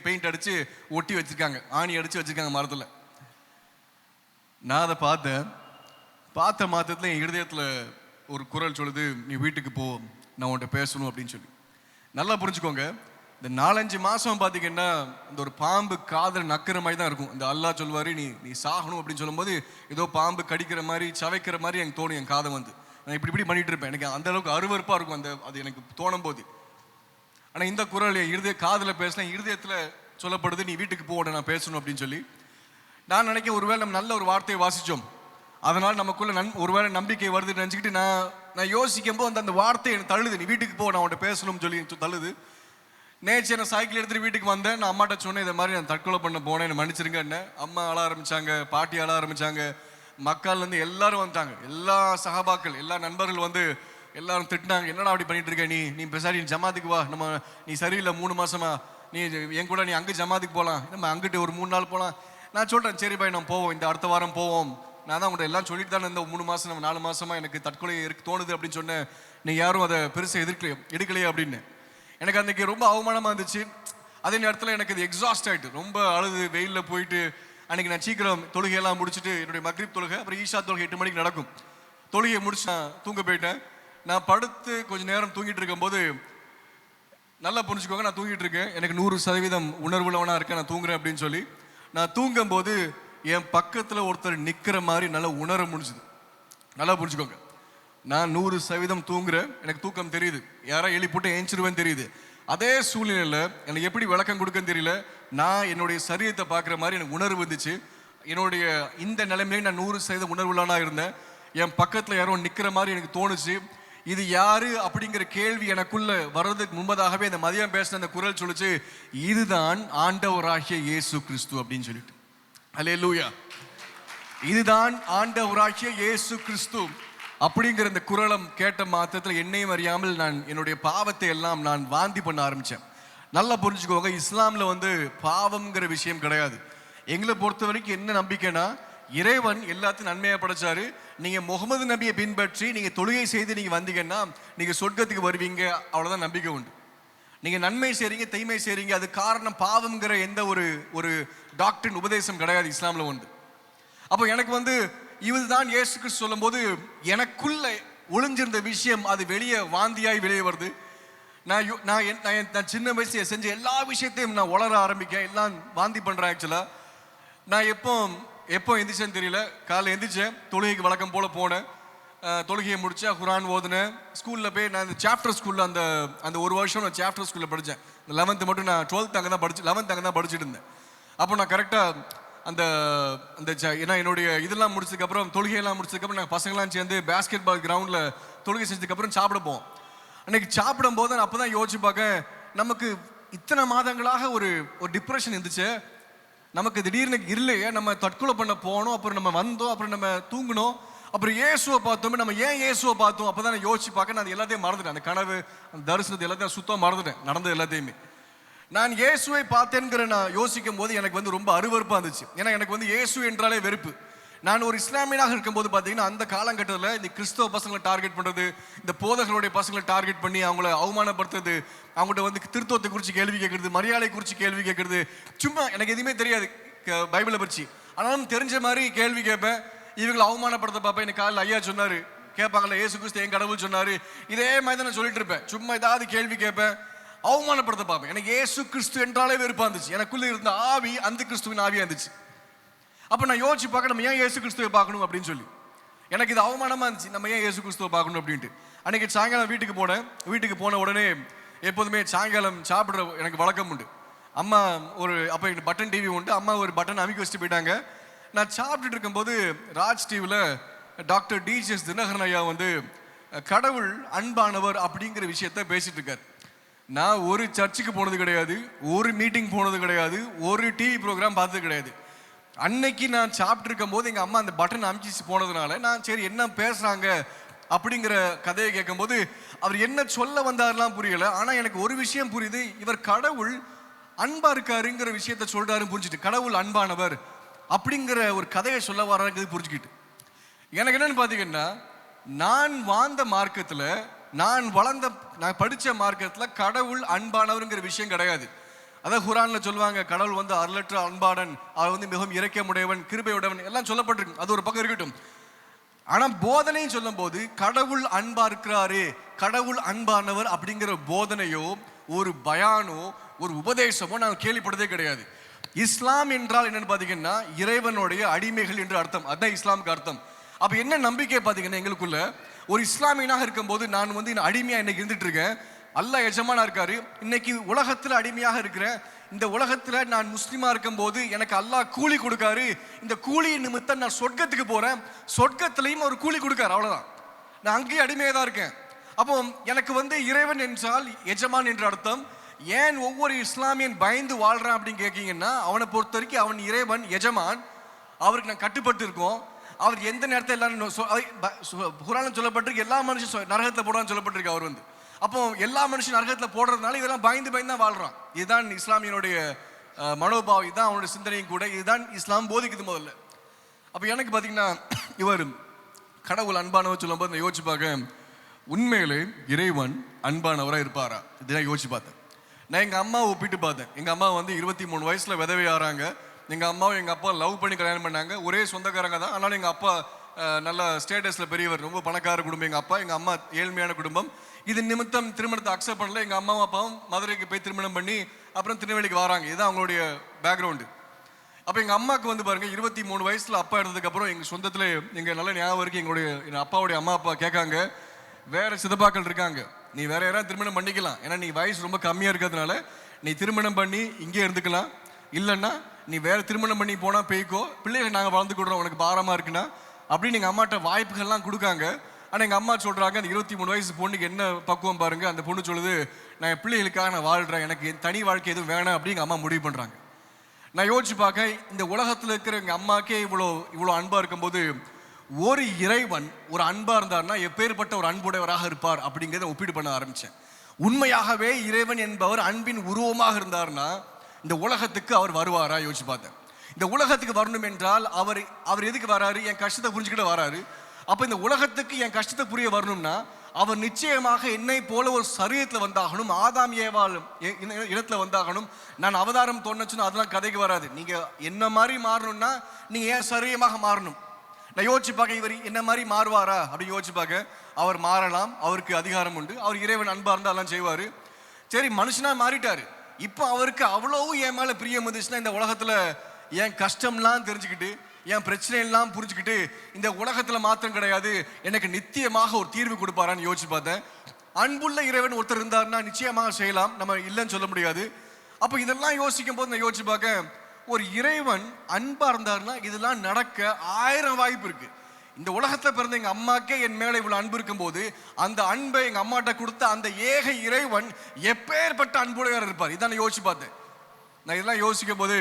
பெயிண்ட் அடித்து ஒட்டி வச்சுருக்காங்க, ஆணி அடித்து வச்சுருக்காங்க மரத்தில். நான் அதை பார்த்த மாத்திரத்தில் என் இருதயத்தில் ஒரு குரல் சொல்லுது, நீ வீட்டுக்கு போ, நான் உன்கிட்ட பேசணும் அப்படின்னு சொல்லி. நல்லா புரிஞ்சுக்கோங்க, இந்த 4-5 மாதம் பார்த்தீங்கன்னா இந்த ஒரு பாம்பு காதில் நக்கிற மாதிரி தான் இருக்கும். இந்த அல்லாஹ் சொல்லுவார் நீ சாகணும் அப்படின்னு சொல்லும்போது ஏதோ பாம்பு கடிக்கிற மாதிரி சவைக்கிற மாதிரி எனக்கு தோணும். என் காதை வந்து நான் இப்படி பண்ணிட்டு இருப்பேன். எனக்கு அந்த அளவுக்கு அருவருப்பாக இருக்கும் அது எனக்கு தோணும் போது. ஆனால் இந்த குரல் என் காதில் பேசினா இருதயத்தில் சொல்லப்படுது, நீ வீட்டுக்கு போட நான் பேசணும் அப்படின்னு சொல்லி. நான் நினைக்கிறேன் ஒருவேளை நம்ம நல்ல ஒரு வார்த்தையை வாசித்தோம், அதனால் நமக்குள்ள ஒருவேளை நம்பிக்கை வருதுன்னு நினச்சிக்கிட்டு நான் யோசிக்கும் போது அந்த வார்த்தை எனக்கு தள்ளுது, நீ வீட்டுக்கு போ, நான் உன்ட்ட பேசணும்னு சொல்லி தள்ளுது. நேற்று நான் சைக்கிள் எடுத்துகிட்டு வீட்டுக்கு வந்தேன். நான் அம்மாட்ட சொன்னேன், இதை மாதிரி நான் தற்கொலை பண்ண போனேன், என்னை மன்னிச்சிருங்க என்ன. அம்மா அழ ஆரம்பித்தாங்க, பாட்டி அழ ஆரம்பித்தாங்க, மக்கள்லேருந்து எல்லாரும் வந்துட்டாங்க, எல்லா சகாபாக்கள் எல்லா நண்பர்கள் வந்து எல்லாரும் திட்டினாங்க, என்னடா அப்படி பண்ணிட்டு இருக்க, நீ பெசாரி நீ ஜமாத்துக்கு வா, நீ சரியில்லை 3 மாதமா, நீ என் கூட நீ அங்கே ஜமாத்துக்கு போகலாம், நம்ம அங்கிட்டு ஒரு 3 நாள் போகலாம். நான் சொல்கிறேன், சரி பாய் நான் போவோம், இந்த அடுத்த வாரம் போவோம். நான் தான் உங்கள்கிட்ட எல்லாம் சொல்லிட்டு தானே இந்த 3 மாதம் 4 மாதமாக எனக்கு தற்கொலை தோணுது அப்படின்னு சொன்னேன். நீ யாரும் அதை பெருசாக எடுக்கலையே அப்படின்னு. எனக்கு அன்றைக்கி ரொம்ப அவமானமாக இருந்துச்சு. அதே நேரத்தில் எனக்கு இது எக்ஸாஸ்ட் ஆகிட்டு ரொம்ப அழுது வெயிலில் போயிட்டு அன்றைக்கி நான் சீக்கிரம் தொழுகையெல்லாம் முடிச்சுட்டு என்னுடைய மக்ரிப் தொழுகை அப்புறம் ஈஷா தொழுகை 8 மணிக்கு நடக்கும். தொழுகையை முடிச்சு நான் தூங்க போயிட்டேன். நான் படுத்து கொஞ்சம் நேரம் தூங்கிட்டு இருக்கும்போது நல்லா புரிஞ்சுக்கோங்க, நான் தூங்கிட்டு இருக்கேன், எனக்கு 100% உணர்வுள்ளவனாக இருக்கேன், நான் தூங்குறேன் அப்படின்னு சொல்லி. நான் தூங்கும்போது என் பக்கத்தில் ஒருத்தர் நிற்கிற மாதிரி நல்லா உணர முடிஞ்சுது. நல்லா புரிஞ்சுக்கோங்க, நான் 100% தூங்குறேன், எனக்கு தூக்கம் தெரியுது, யாராவது எழுப்பிட்டு ஏஞ்சிருவேன்னு தெரியுது. அதே சூழ்நிலையில் எனக்கு எப்படி விளக்கம் கொடுக்கன்னு தெரியல, நான் என்னுடைய சரீரத்தை பார்க்குற மாதிரி எனக்கு உணர்வு இருந்துச்சு. என்னுடைய இந்த நிலைமையிலே நான் 100% உணர்வுள்ளவனாக இருந்தேன். என் பக்கத்தில் யாரோ நிற்கிற மாதிரி எனக்கு தோணுச்சு. இது யாரு அப்படிங்கிற கேள்வி எனக்குள்ள வர்றதுக்கு முன்பதாகவே இந்த மதியம் பேசின அந்த குரல் சொல்லுச்சு, இதுதான் ஆண்டவராகிய இயேசு கிறிஸ்து அப்படின்னு சொல்லிட்டு. அல்லேலூயா, இதுதான் ஆண்டவராகிய இயேசு கிறிஸ்து அப்படிங்கிற இந்த குரலம் கேட்ட மாத்திரத்தில் என்னையும் அறியாமல் நான் என்னுடைய பாவத்தை எல்லாம் நான் வாந்தி பண்ண ஆரம்பித்தேன். நல்லா புரிஞ்சுக்கோங்க, இஸ்லாமில் வந்து பாவம்ங்கிற விஷயம் கிடையாது. எங்களை பொறுத்த வரைக்கும் என்ன நம்பிக்கைனா, இறைவன் எல்லாத்தையும் நன்மையாக படைச்சாரு. நீங்கள் முகமது நபியை பின்பற்றி நீங்கள் தொழுகை செய்து நீங்கள் வந்தீங்கன்னா நீங்கள் சொர்க்கத்துக்கு வருவீங்க, அவ்வளோதான் நம்பிக்கை உண்டு. நீங்கள் நன்மை செய்கிறீங்க தீமை செய்கிறீங்க, அது காரணம் பாவம்ங்கிற எந்த ஒரு டாக்டரின் உபதேசம் கிடையாது இஸ்லாமில் உண்டு. அப்போ எனக்கு வந்து இதுதான் இயேசு கிறிஸ்து சொல்லும் போது எனக்குள்ள ஒளிஞ்சிருந்த விஷயம் அது வெளியே வாந்தியாய் வெளியே வருது. நான் சின்ன வயசுல செஞ்ச எல்லா விஷயத்தையும் நான் வளர ஆரம்பிக்கேன், எல்லாம் வாந்தி பண்ணுறேன். ஆக்சுவலாக நான் எப்போ எந்திரிச்சேன்னு தெரியல. காலைல எந்திரிச்சேன், தொழுகைக்கு வழக்கம் போல் போனேன், தொழுகையை முடித்தேன், குரான் ஓதுனேன். ஸ்கூலில் போய் நான் இந்த சாப்டர் ஸ்கூலில் அந்த ஒரு வருஷம் நான் சாப்டர் ஸ்கூலில் படித்தேன். 11th மட்டும் நான் 12th அங்கே தான் 11th அங்கே தான் படிச்சுட்டு இருந்தேன். அப்போ நான் கரெக்டாக ஏன்னா என்னுடைய இதெல்லாம் முடிச்சதுக்கப்புறம் தொழுகையெல்லாம் முடிச்சதுக்கப்புறம் நாங்கள் பசங்களாம் சேர்ந்து பேஸ்கெட் பால் கிரவுண்டில் தொழுகை செஞ்சதுக்கப்புறம் சாப்பிடுப்போம். அன்றைக்கி சாப்பிடும் போது நான் அப்போ தான் யோசிச்சு பார்க்க, நமக்கு இத்தனை மாதங்களாக ஒரு டிப்ரெஷன் இருந்துச்சு, நமக்கு திடீர்னு இல்லையே, நம்ம தற்கொலை பண்ண போனோம், அப்புறம் நம்ம வந்தோம், அப்புறம் நம்ம தூங்கினோம், அப்புறம் இயேசுவை பார்த்தோமே, நம்ம ஏன் இயேசுவை பார்த்தோம், அப்போ தான் நான் யோசிச்சு பார்க்க நான் எல்லாத்தையும் மறந்துட்டேன். அந்த கனவு அந்த தரிசனத்தை எல்லாத்தையும் சுத்தமாக மறந்துட்டேன், நடந்தது எல்லாத்தையுமே. நான் இயேசுவை பார்த்தேங்கிற நான் யோசிக்கும் போது எனக்கு வந்து ரொம்ப அருவருப்பாக இருந்துச்சு. ஏன்னா எனக்கு வந்து இயேசு என்றாலே வெறுப்பு. நான் ஒரு இஸ்லாமியனாக இருக்கும்போது பார்த்தீங்கன்னா அந்த காலகட்டத்தில் இந்த கிறிஸ்தவ பசங்களை டார்கெட் பண்ணுறது, இந்த போதகர்களுடைய பசங்களை டார்கெட் பண்ணி அவங்கள அவமானப்படுத்துறது, அவங்கள்ட்ட வந்து திருத்துவத்தை குறித்து கேள்வி கேட்கறது, மரியாதை குறித்து கேள்வி கேட்கறது, சும்மா எனக்கு எதுவுமே தெரியாது பைபிளை பற்றி, ஆனாலும் தெரிஞ்ச மாதிரி கேள்வி கேட்பேன். இவங்களை அவமானப்படுத்த பார்ப்பேன். எனக்கு காலையில் ஐயா சொன்னார், கேட்பாங்கல்ல இயேசு கிறிஸ்து என் கடவுள் சொன்னார், இதே மாதிரி தான் நான் சொல்லிட்டு இருப்பேன். சும்மா ஏதாவது கேள்வி கேட்பேன், அவமானப்படுத்த பார்ப்பேன். எனக்கு இயேசு கிறிஸ்து என்றாலே வெறுப்பா இருந்துச்சு. எனக்குள்ள இருந்த ஆவி அந்த கிறிஸ்துவின் ஆவியா இருந்துச்சு. அப்போ நான் யோசிச்சு பார்க்க, நம்ம ஏன் இயேசு கிறிஸ்துவை பார்க்கணும் அப்படின்னு சொல்லி எனக்கு இது அவமானமாக இருந்துச்சு. நம்ம ஏன் இயேசு கிறிஸ்துவை பார்க்கணும் அப்படின்ட்டு அன்றைக்கி சாயங்காலம் வீட்டுக்கு போனேன். வீட்டுக்கு போன உடனே எப்போதுமே சாயங்காலம் சாப்பிட்ற எனக்கு வழக்கம் உண்டு. அம்மா அப்போ எனக்கு பட்டன் டிவி உண்டு. அம்மா ஒரு பட்டன் அமைக்க வச்சுட்டு போயிட்டாங்க. நான் சாப்பிட்டுட்டு இருக்கும்போது ராஜ் டிவியில் டாக்டர் டிஜிஎஸ் தினகரன் ஐயா வந்து கடவுள் அன்பானவர் அப்படிங்கிற விஷயத்த பேசிட்டு இருக்கார். நான் ஒரு சர்ச்சுக்கு போனது கிடையாது, ஒரு மீட்டிங் போனது கிடையாது, ஒரு டிவி ப்ரோக்ராம் பார்த்தது கிடையாது. அன்னைக்கு நான் சாப்பிட்டு இருக்கும் போது எங்கள் அம்மா அந்த பட்டன் அமுச்சு போனதுனால நான் சரி என்ன பேசுகிறாங்க அப்படிங்கிற கதையை கேட்கும்போது அவர் என்ன சொல்ல வந்தாருலாம் புரியலை. ஆனால் எனக்கு ஒரு விஷயம் புரியுது, இவர் கடவுள் அன்பா இருக்காருங்கிற விஷயத்த சொல்றாருன்னு புரிஞ்சுட்டு, கடவுள் அன்பானவர் அப்படிங்கிற ஒரு கதையை சொல்ல வர்றது புரிஞ்சுக்கிட்டு, எனக்கு என்னன்னு பார்த்தீங்கன்னா, நான் வாழ்ந்த மார்க்கத்தில், நான் படித்த மார்க்கத்தில் கடவுள் அன்பானவருங்கிற விஷயம் கிடையாது. அதான் குரான்ல சொல்லுவாங்க, கடவுள் வந்து அருளற்ற அன்பாளன், அவர் வந்து மிகவும் இரக்கமுடையவன், கிருபையுடையவன் எல்லாம் சொல்லப்பட்டிருக்கு. அது ஒரு பக்கம் இருக்கட்டும். ஆனால் போதனையும் சொல்லும் போது கடவுள் அன்பா இருக்கிறாரு, கடவுள் அன்பானவர் அப்படிங்கிற போதனையோ ஒரு பயானோ ஒரு உபதேசமோ நான் கேள்விப்பட்டதே கிடையாது. இஸ்லாம் என்றால் என்னன்னு பார்த்தீங்கன்னா இறைவனுடைய அடிமைகள் என்று அர்த்தம். அதுதான் இஸ்லாமுக்கு அர்த்தம். அப்போ என்ன நம்பிக்கை பார்த்தீங்கன்னா, எங்களுக்குள்ள ஒரு இஸ்லாமியனாக இருக்கும்போது நான் வந்து அடிமையாக இன்னைக்கு இருந்துட்டு இருக்கேன். அல்லாஹ் எஜமானா இருக்காரு. இன்னைக்கு உலகத்தில் அடிமையாக இருக்கிறேன். இந்த உலகத்தில் நான் முஸ்லீமா இருக்கும்போது எனக்கு அல்லாஹ் கூலி கொடுக்காரு. இந்த கூலி நிமித்தம் நான் சொர்க்கத்துக்கு போறேன். சொர்க்கத்திலையும் ஒரு கூலி கொடுக்காரு. அவ்வளோதான். நான் அங்கேயும் அடிமையாக தான் இருக்கேன். அப்போ எனக்கு வந்து இறைவன் என்றால் எஜமான் என்று அர்த்தம். ஏன் ஒவ்வொரு இஸ்லாமியன் பயந்து வாழ்றான் அப்படின்னு கேட்கீங்கன்னா, அவனை பொறுத்த வரைக்கும் அவன் இறைவன் எஜமான், அவருக்கு நான் கட்டுப்பட்டு இருக்கோம். அவர் எந்த நேரத்தில் எல்லாரும் குரான் சொல்லப்பட்டிருக்கு, எல்லா மனுஷன் நரகத்தில் போடான்னு சொல்லப்பட்டிருக்கு. அவர் வந்து அப்போ எல்லா மனுஷன் நரகத்தில் போடுறதுனால இதெல்லாம் பயந்து பயந்து தான் வாழ்றான். இதுதான் இஸ்லாமியனுடைய மனோபாவம், இதுதான் அவனுடைய சிந்தனையும் கூட, இதுதான் இஸ்லாம் போதிக்குது முதல்ல. அப்போ எனக்கு பார்த்தீங்கன்னா இவர் கடவுள் அன்பானவர் சொல்லும்போது நான் யோசிச்சு பார்க்க, உண்மையிலே இறைவன் அன்பானவராக இருப்பாரா இதுதான் யோசிச்சு பார்த்தேன். நான் எங்கள் அம்மாவை ஒப்பிட்டு பார்த்தேன். எங்கள் அம்மா வந்து 23 வயசில் விதவை ஆறாங்க. எங்கள் அம்மாவும் எங்கள் அப்பா லவ் பண்ணி கல்யாணம் பண்ணாங்க. ஒரே சொந்தக்காரங்க தான். ஆனாலும் எங்கள் அப்பா நல்ல ஸ்டேட்டஸில் பெரியவர், ரொம்ப பணக்கார குடும்பம் எங்கள் அப்பா. எங்கள் அம்மா ஏழ்மையான குடும்பம். இது நிமித்தம் திருமணத்தை அக்செப்ட் பண்ணல. எங்கள் அம்மாவும் அப்பாவும் மதுரைக்கு போய் திருமணம் பண்ணி அப்புறம் திருநெல்வேலிக்கு வராங்க. இதுதான் அவங்களுடைய பேக்ரவுண்டு. அப்போ எங்கள் அம்மாவுக்கு வந்து பாருங்கள், 23 வயசில் அப்பா இருந்ததுக்கப்புறம் எங்கள் சொந்தத்தில் எங்கள் நல்ல ஞாபகம் இருக்குது, எங்கள் அப்பாவுடைய அம்மா அப்பா கேட்காங்க, வேறு சிதப்பாக்கள் இருக்காங்க, நீ வேற யாராவது திருமணம் பண்ணிக்கலாம், ஏன்னா நீ வயசு ரொம்ப கம்மியாக இருக்கிறதுனால நீ திருமணம் பண்ணி இங்கே இருந்துக்கலாம், இல்லைன்னா நீ வேறு திருமணம் பண்ணி போனால் போய்க்கோ, பிள்ளைகளை நாங்கள் வளர்ந்து கொடுறோம், உனக்கு பாரமாக இருக்குன்னா அப்படின்னு எங்கள் அம்மாட்ட வாய்ப்புகள்லாம் கொடுக்காங்க. ஆனால் எங்கள் அம்மா சொல்கிறாங்க, அந்த 23 வயசு பொண்ணுக்கு என்ன பக்குவம் பாருங்கள். அந்த பொண்ணு சொல்லுது, நான் என் பிள்ளைகளுக்காக நான் வாழ்கிறேன், எனக்கு தனி வாழ்க்கை எதுவும் வேணாம் அப்படின்னு எங்கள் அம்மா முடிவு பண்ணுறாங்க. நான் யோசிச்சு பார்க்க, இந்த உலகத்தில் இருக்கிற எங்கள் அம்மாக்கே இவ்வளோ அன்பாக இருக்கும்போது ஒரு இறைவன் ஒரு அன்பாக இருந்தார்னா எப்பேற்பட்ட ஒரு அன்புடையவராக இருப்பார் அப்படிங்கிறத ஒப்பீடு பண்ண ஆரம்பித்தேன். உண்மையாகவே இறைவன் என்பவர் அன்பின் உருவமாக இருந்தார்னா இந்த உலகத்துக்கு அவர் வருவாரா யோசிச்சு பார்த்தேன். இந்த உலகத்துக்கு வரணும் என்றால் அவர் எதுக்கு வராரு? என் கஷ்டத்தை புரிஞ்சுக்கிட்டு வராரு. அப்போ இந்த உலகத்துக்கு என் கஷ்டத்தை புரிய வரணும்னா அவர் நிச்சயமாக என்னை போல ஒரு சரீரத்தில் வந்தாகணும், ஆதாம் ஏவாள் இடத்துல வந்தாகணும். நான் அவதாரம் தோணுச்சுன்னா அதெல்லாம் கதைக்கு வராது. நீங்கள் என்ன மாதிரி மாறணும்னா நீங்கள் ஏன் சரீரமாக மாறணும். நான் யோசிச்சு பார்க்க, இவர் என்ன மாதிரி மாறுவாரா அப்படின்னு யோசிச்சு பார்க்க, அவர் மாறலாம், அவருக்கு அதிகாரம் உண்டு, அவர் இறைவன் அன்பா இருந்தால் எல்லாம் செய்வார். சரி, மனுஷனாக மாறிட்டாரு. இப்போ அவருக்கு அவ்வளவு என் மேலே பிரியம் வந்துச்சுன்னா இந்த உலகத்தில் என் கஷ்டம்லாம் தெரிஞ்சுக்கிட்டு என் பிரச்சனையெல்லாம் புரிஞ்சுக்கிட்டு இந்த உலகத்தில் மாத்திரம் கிடையாது, எனக்கு நித்தியமாக ஒரு தீர்வு கொடுப்பாரான்னு யோசிச்சு பார்த்தேன். அன்புள்ள இறைவன் ஒருத்தர் இருந்தாருன்னா நிச்சயமாக செய்யலாம், நம்ம இல்லைன்னு சொல்ல முடியாது. அப்போ இதெல்லாம் யோசிக்கும் போது நான் யோசிச்சு பார்க்க, ஒரு இறைவன் அன்பா இருந்தாருன்னா இதெல்லாம் நடக்க 1000 வாய்ப்பு இருக்கு. இந்த உலகத்தில் பிறந்த எங்கள் அம்மாக்கே என் மேலே இவ்வளோ அன்பு இருக்கும்போது அந்த அன்பை எங்கள் அம்மாட்ட கொடுத்த அந்த ஏக இறைவன் எப்பேற்பட்ட அன்புடையவர் இருப்பார். இதான் நான் யோசிச்சு பார்த்தேன். நான் இதெல்லாம் யோசிக்கும் போது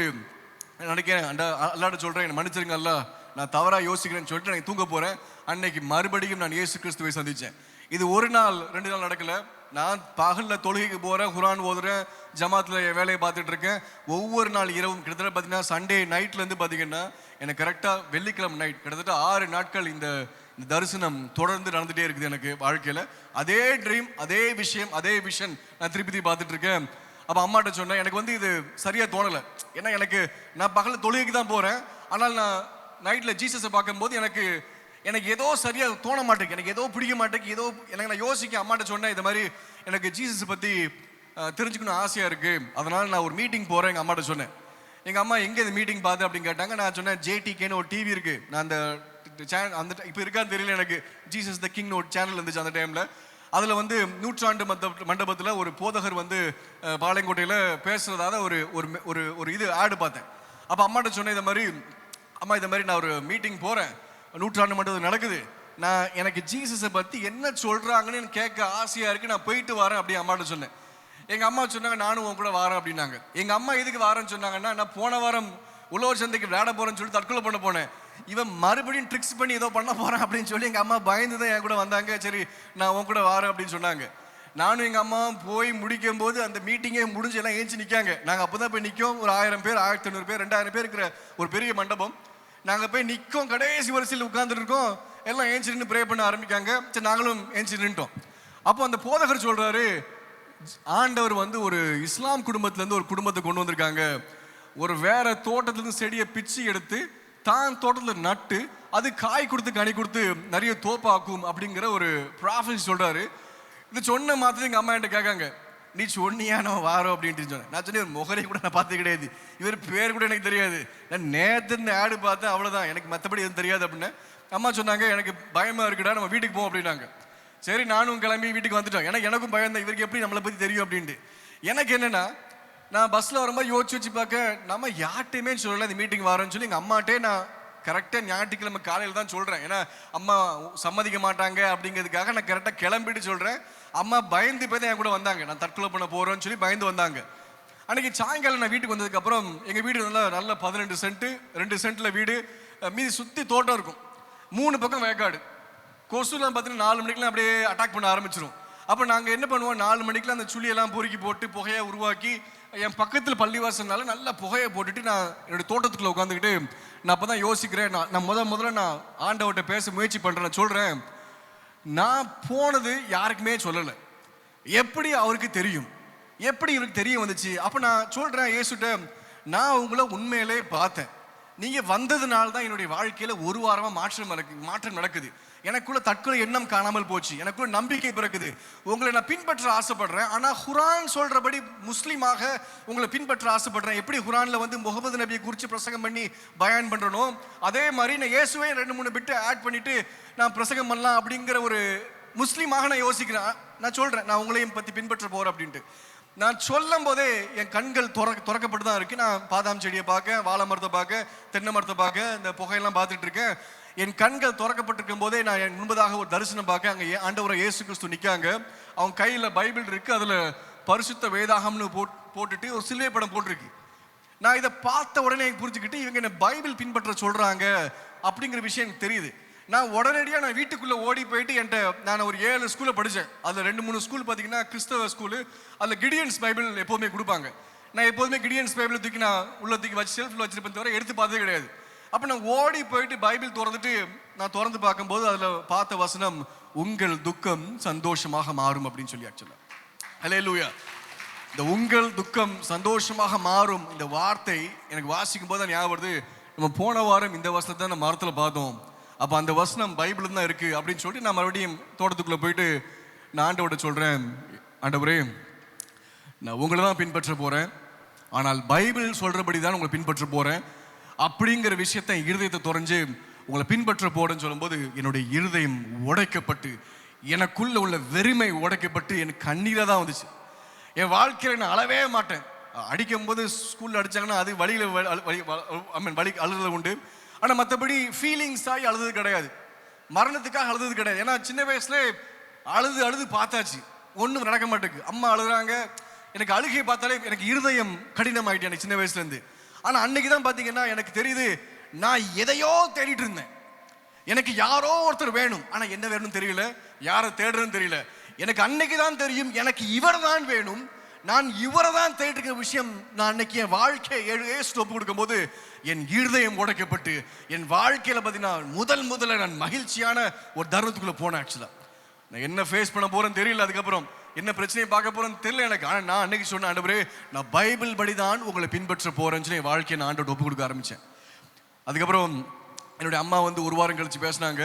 நினைக்கிறேன், அல்லாட்ட சொல்கிறேன், மன்னிச்சிருங்க அல்ல, நான் தவறாக யோசிக்கிறேன்னு சொல்லிட்டு நான் தூங்க போகிறேன். அன்னைக்கு மறுபடியும் நான் இயேசு கிறிஸ்துவை சந்தித்தேன். இது ஒரு நாள் 2 நாள் நடக்கல, நான் பகலில் தொழுகைக்கு போகிறேன், குரான் ஓதுறேன், ஜமாத்தில் வேலையை பார்த்துட்டு இருக்கேன். ஒவ்வொரு நாள் இரவும் கிட்டத்தட்ட பார்த்தீங்கன்னா சண்டே நைட்லேருந்து பார்த்தீங்கன்னா எனக்கு கரெக்டாக வெள்ளிக்கிழமை நைட் கிட்டத்தட்ட 6 நாட்கள் இந்த தரிசனம் தொடர்ந்து நடந்துகிட்டே இருக்குது எனக்கு வாழ்க்கையில். அதே ட்ரீம், அதே விஷயம், அதே விஷன் நான் திருப்பி பார்த்துட்டு இருக்கேன். அப்போ அம்மாட்ட சொன்னேன், எனக்கு வந்து இது சரியாக தோணலை. ஏன்னா நான் பகலில் தொழுகைக்கு தான் போகிறேன், ஆனால் நான் நைட்டில் ஜீசஸை பார்க்கும்போது எனக்கு ஏதோ சரியாக தோண மாட்டேங்குது, எனக்கு ஏதோ பிடிக்க மாட்டேங்குது, ஏதோ எனக்கு நான் யோசிக்க. அம்மாட்ட சொன்னேன், இந்த மாதிரி எனக்கு ஜீசஸை பற்றி தெரிஞ்சுக்கணும் ஆசையாக இருக்குது, அதனால் நான் ஒரு மீட்டிங் போகிறேன் எங்கள் அம்மாட்ட சொன்னேன். எங்கள் அம்மா எங்கே இந்த மீட்டிங் பார்த்து அப்படின்னு கேட்டாங்க. நான் சொன்னேன், JTKன்னு ஒரு டிவி இருக்குது, நான் அந்த சேனல் அந்த இப்போ இருக்கான்னு தெரியல எனக்கு, ஜீசஸ் த கிங்னு ஒரு சேனல் இருந்துச்சு அந்த டைமில். அதில் வந்து நூற்றாண்டு மண்டபத்தில் ஒரு போதகர் வந்து பாளையங்கோட்டையில் பேசுகிறதால ஒரு ஒரு ஒரு இது ஆடு பார்த்தேன். அப்போ அம்மாட்ட சொன்னேன், இந்த மாதிரி அம்மா இந்த மாதிரி நான் ஒரு மீட்டிங் போகிறேன், நூற்றாண்டு மண்டபம் நடக்குது, எனக்கு ஜீசஸை பற்றி என்ன சொல்கிறாங்கன்னு எனக்கு கேட்க ஆசையாக இருக்குது, நான் போயிட்டு வரேன் அப்படி அம்மாட்ட சொன்னேன். எங்கள் அம்மா சொன்னாங்க, நானும் உன் கூட வரேன் அப்படின்னாங்க. எங்கள் அம்மா எதுக்கு வரேன்னு சொன்னாங்கன்னா, நான் போன வாரம் உழவர் சந்தைக்கு விளையாட போகிறேன்னு சொல்லி தற்கொலை பண்ண போனேன், இவன் மறுபடியும் ட்ரிக்ஸ் பண்ணி ஏதோ பண்ண போகிறேன் அப்படின்னு சொல்லி எங்கள் அம்மா பயந்து தான் என் கூட வந்தாங்க. சரி நான் உன் கூட வரேன் அப்படின்னு சொன்னாங்க. நானும் எங்கள் அம்மாவும் போய் முடிக்கும் போது அந்த மீட்டிங்கே முடிஞ்சு எல்லாம் ஏஞ்சி நிற்காங்க. நாங்கள் அப்போ தான் போய் நிற்கும், ஒரு 1000 பேர், 1500 பேர், 2000 பேர் இருக்கிற ஒரு பெரிய மண்டபம். நாங்கள் போய் நிற்கும், கடைசி வரிசையில் உட்காந்துருக்கோம், எல்லாம் ஏஞ்சி நின்று ப்ரே பண்ண ஆரம்பிக்காங்க. சரி நாங்களும் ஏஞ்சி நின்ட்டோம். அப்போ அந்த போதகர் சொல்கிறாரு, ஆண்டவர் வந்து ஒரு இஸ்லாம் குடும்பத்திலேருந்து ஒரு குடும்பத்தை கொண்டு வந்திருக்காங்க, ஒரு வேற தோட்டத்துலேருந்து செடியை பிச்சு எடுத்து தான் தோட்டத்தில் நட்டு அது காய் கொடுத்து கனி கொடுத்து நிறைய தோப்பாக்கும் அப்படிங்கிற ஒரு ப்ராஃபஸி சொல்கிறாரு. இது சொன்ன மாத்திரம் எங்கள் அம்மா என்கிட்ட கேட்காங்க, நீ சொன்னியா நான் வாரோம் அப்படின்ட்டு சொன்னேன். நான் சொன்னேன், முகரை கூட நான் பார்த்து கிடையாது, இவர் பேர் கூட எனக்கு தெரியாது, நான் நேற்று இந்த ஆடு பார்த்தேன், அவ்வளோதான், எனக்கு மற்றபடி எதுவும் தெரியாது அப்படின்னு. அம்மா சொன்னாங்க, எனக்கு பயமாக இருக்குடா, நம்ம வீட்டுக்கு போவோம் அப்படின்னாங்க. சரி நானும் கிளம்பி வீட்டுக்கு வந்துட்டோம். எனக்கும் பயம் தான், இவருக்கு எப்படி நம்மளை பற்றி தெரியும் அப்படின்ட்டு. எனக்கு என்னென்னா, நான் பஸ்ஸில் வரும்போது யோசிச்சு பார்க்க, நம்ம யார்ட்டையுமே சொல்லலை இந்த மீட்டிங் வரோன்னு சொல்லி எங்கள் அம்மாட்டே நான் கரெக்டாக ஞாயிற்றுக்கிழமை காலையில் தான் சொல்கிறேன். ஏன்னா அம்மா சம்மதிக்க மாட்டாங்க அப்படிங்கிறதுக்காக நான் கரெக்டாக கிளம்பிட்டு சொல்கிறேன். அம்மா பயந்து போய் தான் என் கூட வந்தாங்க, நான் தற்கொலை பண்ண போகிறேன்னு சொல்லி பயந்து வந்தாங்க. அன்றைக்கி சாயங்காலம் நான் வீட்டுக்கு வந்ததுக்கப்புறம் எங்கள் வீடு நல்ல 12 சென்ட்டு, 2 சென்ட்டில் வீடு, மீதி சுற்றி தோட்டம் இருக்கும், 3 பக்கம் வேக்காடு. கொசுலாம் பார்த்தீங்கன்னா 4 மணிக்கெலாம் அப்படியே அட்டாக் பண்ண ஆரம்பிச்சிடும். அப்போ நாங்கள் என்ன பண்ணுவோம், 4 மணிக்கெலாம் அந்த சுழியெல்லாம் பொறுக்கி போட்டு புகையை உருவாக்கி என் பக்கத்தில் பள்ளிவாசல்னால நல்லா புகையை போட்டுட்டு நான் என்னுடைய தோட்டத்துக்குள்ளே உட்காந்துக்கிட்டு நான் அப்போ தான் யோசிக்கிறேன், நான் முதல்ல நான் ஆண்டவர்கிட்ட பேச முயற்சி பண்ணுறேன். நான் சொல்கிறேன், நான் போனது யாருக்குமே சொல்லலை, எப்படி அவருக்கு தெரியும், எப்படி இவருக்கு தெரிய வந்துச்சு? அப்போ நான் சொல்கிறேன் இயேசுட்ட, நான் உங்களை உண்மையிலே பார்த்தேன், நீங்கள் வந்ததுனால தான் என்னுடைய வாழ்க்கையில் ஒரு வாரமாக மாற்றம் நடக்குது, எனக்குள்ள தற்கொலை எண்ணம் காணாமல் போச்சு, எனக்குள்ள நம்பிக்கை பிறக்குது, உங்களை நான் பின்பற்ற ஆசைப்படுறேன். ஆனால் குரான் சொல்கிறபடி முஸ்லீமாக உங்களை பின்பற்ற ஆசைப்படுறேன். எப்படி குரானில் வந்து முகமது நபியை குறித்து பிரசங்கம் பண்ணி பயான் பண்ணுறனோ, அதே மாதிரி நான் இயேசுவே 2-3 பிட்டு ஆட் பண்ணிவிட்டு நான் பிரசங்கம் பண்ணலாம் அப்படிங்கிற ஒரு முஸ்லீமாக நான் யோசிக்கிறேன். நான் சொல்கிறேன், நான் உங்களையும் பற்றி பின்பற்ற போகிறேன் அப்படின்ட்டு. நான் சொல்லும் போதே என் கண்கள் திறக்கப்பட்டு தான் இருக்குது. நான் பாதாம் செடியை பார்க்க, வாழை மரத்தை பார்க்க, தென்னை மரத்தை பார்க்க, இந்த புகையெல்லாம் பார்த்துட்டு இருக்கேன். என் கண்கள் திறக்கப்பட்டிருக்கும் போதே நான் என் முன்பதாக ஒரு தரிசனம் பார்க்க, அங்கே ஆண்டவரை இயேசு கிறிஸ்து நிற்காங்க. அவங்க கையில் பைபிள் இருக்குது, அதில் பரிசுத்த வேதாகம்னு போட்டுட்டு ஒரு சிலுவை படம் போட்டிருக்கு. நான் இதை பார்த்த உடனே எனக்கு புரிஞ்சுக்கிட்டு, இவங்க என்ன பைபிள் பின்பற்ற சொல்கிறாங்க அப்படிங்கிற விஷயம் எனக்கு தெரியுது. நான் உடனடியாக நான் வீட்டுக்குள்ளே ஓடி போயிட்டு, நான் ஒரு 7 ஸ்கூலில் படித்தேன். அதில் 2-3 ஸ்கூல் பார்த்தீங்கன்னா கிறிஸ்தவ ஸ்கூலு, அதில் கிடியன்ஸ் பைபிள் எப்போதுமே கொடுப்பாங்க. நான் எப்போதுமே கிடியன்ஸ் பைபிள் தூக்கி நான் உள்ள தூக்கி வச்சு செல்ஃபில் வச்சிருப்பேன், தவிர எடுத்து பார்த்ததே கிடையாது. அப்போ நான் ஓடி போயிட்டு பைபிள் திறந்து பார்க்கும்போது அதில் பார்த்த வசனம், உங்கள் துக்கம் சந்தோஷமாக மாறும் அப்படின்னு சொல்லி ஆக்சுவலாக. ஹல்லேலூயா. இந்த உங்கள் துக்கம் சந்தோஷமாக மாறும் இந்த வார்த்தை எனக்கு வாசிக்கும் போது தான் ஞாபகம் வருது, நம்ம போன வாரம் இந்த வசனத்தை நம்ம மரத்தில் பார்த்தோம், அப்போ அந்த வசனம் பைபிள் தான் இருக்குது அப்படின்னு சொல்லிட்டு நான் மறுபடியும் தோட்டத்துக்குள்ளே போயிட்டு நான் ஆண்டவர்கிட்ட சொல்கிறேன், ஆண்டவரே நான் உங்களை தான் பின்பற்ற போகிறேன், ஆனால் பைபிள் சொல்கிறபடி தான் உங்களை பின்பற்ற போகிறேன் அப்படிங்கிற விஷயத்தை இருதயத்தை துறைஞ்சு உங்களை பின்பற்ற போடுன்னு சொல்லும்போது என்னுடைய இருதயம் உடைக்கப்பட்டு, எனக்குள்ள உள்ள வெறுமை உடைக்கப்பட்டு எனக்கு கண்ணீராக தான் வந்துச்சு. என் வாழ்க்கையில் நான் அழவே மாட்டேன். அடிக்கும் போது ஸ்கூலில் அடித்தாங்கன்னா அது வலி அழுறது உண்டு. ஆனால் மற்றபடி ஃபீலிங்ஸ் ஆகி அழுது கிடையாது, மரணத்துக்காக அழுது கிடையாது. ஏன்னா சின்ன வயசுல அழுது பார்த்தாச்சு, ஒன்றும் நடக்க மாட்டேங்குது. அம்மா அழுகுறாங்க, எனக்கு அழுகையை பார்த்தாலே எனக்கு இருதயம் கடினமாயிட்டு எனக்கு சின்ன வயசுலேருந்து. ஆனால் அன்னைக்கு தான் பார்த்தீங்கன்னா எனக்கு தெரியுது, நான் எதையோ தேடிட்டு இருந்தேன், எனக்கு யாரோ ஒருத்தர் வேணும், ஆனால் என்ன வேணும்னு தெரியல, யாரை தேடுறதுன்னு தெரியல. எனக்கு அன்னைக்கு தான் தெரியும் எனக்கு இவர் தான் வேணும், நான் இவரை தான் தேடிக்கிற விஷயம். நான் அன்னைக்கு என் வாழ்க்கையை ஒப்பு கொடுக்கும்போது என் இருதயம் உடைக்கப்பட்டு என் வாழ்க்கையில பார்த்தீங்கன்னா முதல்ல நான் மகிழ்ச்சியான ஒரு தருணத்துக்குள்ள போனேன். ஆக்சுவலாக நான் என்ன ஃபேஸ் பண்ண போறேன்னு தெரியல, அதுக்கப்புறம் என்ன பிரச்சனையை பார்க்க போறேன்னு தெரியல எனக்கு. ஆனால் நான் அன்னைக்கு சொன்ன, ஆண்டவரே நான் பைபிள் படி தான் உங்களை பின்பற்ற போறேன்னு சொல்லி என் வாழ்க்கையை நான் ஆண்டோட ஒப்பு கொடுக்க ஆரம்பித்தேன். அதுக்கப்புறம் என்னுடைய அம்மா வந்து ஒரு வாரம் கழிச்சு பேசினாங்க.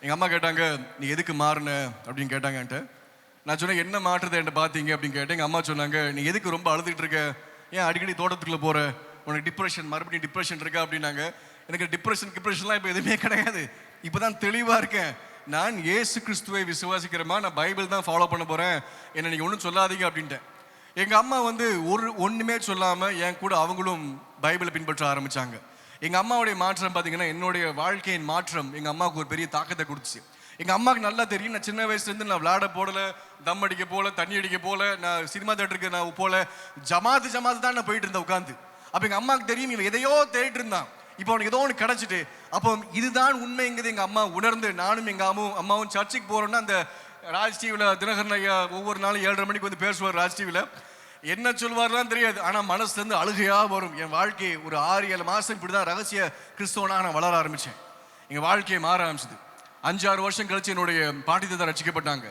எங்கள் அம்மா கேட்டாங்க, நீ எதுக்கு மாறின அப்படின்னு கேட்டாங்க என்கிட்ட. நான் சொன்னேன், என்ன மாற்றத்தை என்கிட்ட பார்த்தீங்க அப்படின்னு கேட்டேன். எங்கள் அம்மா சொன்னாங்க, நீ எதுக்கு ரொம்ப அழுதுகிட்டு இருக்க, ஏன் அடிக்கடி தோட்டத்துக்குள்ளே போகிற, உனக்கு டிப்ரெஷன், மறுபடியும் டிப்ரெஷன் இருக்கா அப்படின்னாங்க. எனக்கு டிப்ரெஷன்லாம் இப்போ எதுவுமே கிடையாது. இப்போ தான் தெளிவாக இருக்கேன். நான் இயேசு கிறிஸ்துவை விசுவாசிக்கிறேமா, நான் பைபிள் தான் ஃபாலோ பண்ண போகிறேன், என்னை நீங்கள் ஒன்றும் சொல்லாதீங்க அப்படின்ட்டேன். எங்கள் அம்மா வந்து ஒன்றுமே சொல்லாமல் என் கூட அவங்களும் பைபிளை பின்பற்ற ஆரம்பித்தாங்க. எங்கள் அம்மாவுடைய மாற்றம் பார்த்தீங்கன்னா என்னுடைய வாழ்க்கையின் மாற்றம் எங்கள் அம்மாவுக்கு ஒரு பெரிய தாக்கத்தை கொடுத்துச்சு. எங்கள் அம்மாவுக்கு நல்லா தெரியும், நான் சின்ன வயசுலேருந்து நான் விளையாட போடலை, தம் அடிக்க போகல, தண்ணி அடிக்க போகல, நான் சினிமா தேட்டருக்கு நான் போகல, ஜமாத்து தான் நான் போயிட்டு இருந்தேன் உட்காந்து. அப்போ எங்கள் அம்மாவுக்கு தெரியும் இவன் எதையோ தேடிட்டு இருந்தான், இப்போ அவனுக்கு ஏதோ ஒன்று கிடச்சிட்டு. அப்போ இதுதான் உண்மைங்கிறது எங்கள் அம்மா உணர்ந்து நானும் எங்கள் அம்மாவும் சர்ச்சுக்கு போகிறோன்னா அந்த ராஜ் டிவியில் தினகரன் ஐயா ஒவ்வொரு நாளும் 7:30 மணிக்கு வந்து பேசுவார் ராஜ் டிவியில். என்ன சொல்வார்லாம் தெரியாது, ஆனால் மனசுலேருந்து அழுகையாக வரும். என் வாழ்க்கை ஒரு 6-7 மாதம் இப்படி தான் ரகசிய கிறிஸ்தவனாக நான் வளர ஆரம்பித்தேன். எங்கள் வாழ்க்கையை மாற ஆரம்பிச்சது. 5-6 வருஷம் கழிச்சு என்னுடைய பாட்டி தாத்தா ரட்சிக்கப்பட்டாங்க.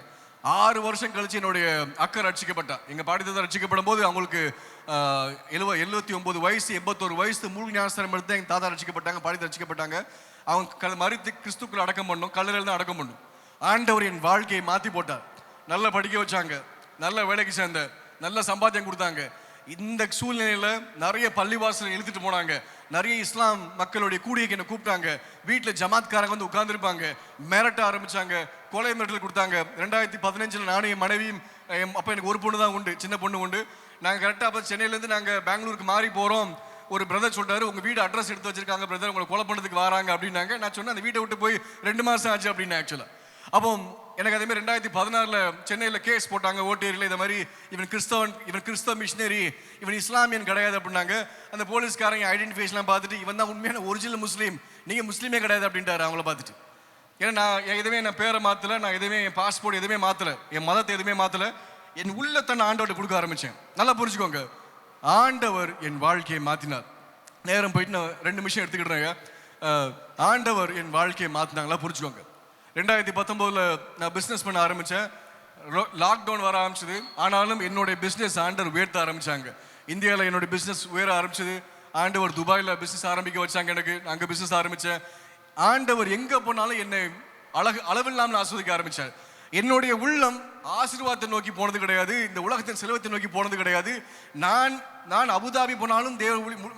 6 வருஷம் கழிச்சு என்னுடைய அக்கா ரட்சிக்கப்பட்டா. எங்கள் பாட்டி தாத்தா ரட்சிக்கப்படும் போது அவங்களுக்கு 79 வயசு 81 வயசு மூழ்கி ஞானஸ்தானம் எடுத்து எங்கள் தாத்தா ரட்சிக்கப்பட்டாங்க, பாட்டி ரட்சிக்கப்பட்டாங்க. அவங்க மறித்து கிறிஸ்துக்குள்ள அடக்கம் பண்ணோம், கல்லறையில் தான் அடக்கம் பண்ணோம். ஆண்டவர் என் வாழ்க்கையை மாற்றி போட்டார். நல்லா படிக்க வச்சாங்க, நல்ல வேலைக்கு சேர்ந்த, நல்ல சம்பாத்தியம் கொடுத்தாங்க. இந்த சூழ்நிலையில் நிறைய பள்ளிவாசல் இழுத்துட்டு போனாங்க, நிறைய இஸ்லாம் மக்களுடைய கூடியக்கு என்னை கூப்பிட்டாங்க. வீட்டில் ஜமாத்காரங்க வந்து உட்கார்ந்துருப்பாங்க, மிரட்ட ஆரம்பிச்சாங்க, கொலை மிரட்டல் கொடுத்தாங்க. 2015 நானும் என் மனைவியும், அப்போ எனக்கு ஒரு பொண்ணு தான் உண்டு, சின்ன பொண்ணு உண்டு. நாங்கள் கரெக்டாக அப்போ சென்னையிலேருந்து நாங்கள் பெங்களூருக்கு மாறி போகிறோம். ஒரு பிரதர் சொல்கிறாரு, உங்கள் வீடு அட்ரஸ் எடுத்து வச்சிருக்காங்க பிரதர், உங்களை கொலை பண்ணுறதுக்கு வராங்க அப்படின்னாங்க. நான் சொன்னேன், அந்த வீட்டை விட்டு போய் 2 மாதம் ஆச்சு அப்படின்னு. ஆக்சுவலாக அப்போ எனக்கு அதேமாதிரி 2016 சென்னையில் கேஸ் போட்டாங்க ஓட்டேரியில். இதை மாதிரி இவன் கிறிஸ்தவ மிஷினரி, இவன் இஸ்லாமியன் கிடையாது அப்படின்னாங்க. அந்த போலீஸ்காரங்க ஐடென்டிஃபிகேஷன்லாம் பார்த்துட்டு இவன் தான் உண்மையான ஒரிஜினல் முஸ்லீம், நீங்கள் முஸ்லீமே கிடையாது அப்படின்ட்டாரு அவங்கள பார்த்துட்டு. ஏன்னா நான் எதுவுமே என் பேரை மாற்றலை, நான் எதுவுமே என் பாஸ்போர்ட் எதுவுமே மாற்றலை, என் மதத்தை எதுவுமே மாற்றலை, என் உள்ளத்தை நான் ஆண்டவர்கிட்ட கொடுக்க ஆரம்பித்தேன். நல்லா புரிஞ்சுக்கோங்க, ஆண்டவர் என் வாழ்க்கையை மாற்றினார். நேரம் போயிட்டு நான் 2 நிமிஷம் எடுத்துக்கிட்டேங்க. ஆண்டவர் என் வாழ்க்கையை மாற்றினாங்களா புரிஞ்சுக்கோங்க. 2019 நான் பிஸ்னஸ் பண்ண ஆரம்பித்தேன். லாக்டவுன் வர ஆரம்பிச்சது, ஆனாலும் என்னுடைய பிஸ்னஸ் ஆண்டவர் உயர்த்த ஆரம்பித்தாங்க. இந்தியாவில் என்னுடைய பிஸ்னஸ் உயர ஆரம்பிச்சது. ஆண்டவர் துபாயில் பிஸ்னஸ் ஆரம்பிக்க வச்சாங்க, எனக்கு அங்கே பிஸ்னஸ் ஆரம்பித்தேன். ஆண்டவர் எங்கே போனாலும் என்னை அளவில்லாமல் ஆஸ்வதிக்க ஆரம்பித்தார். என்னுடைய உள்ளம் ஆசீர்வாதத்தை நோக்கி போனது கிடையாது, இந்த உலகத்தின் செல்வத்தை நோக்கி போனது கிடையாது. நான் அபுதாபி போனாலும் தேவ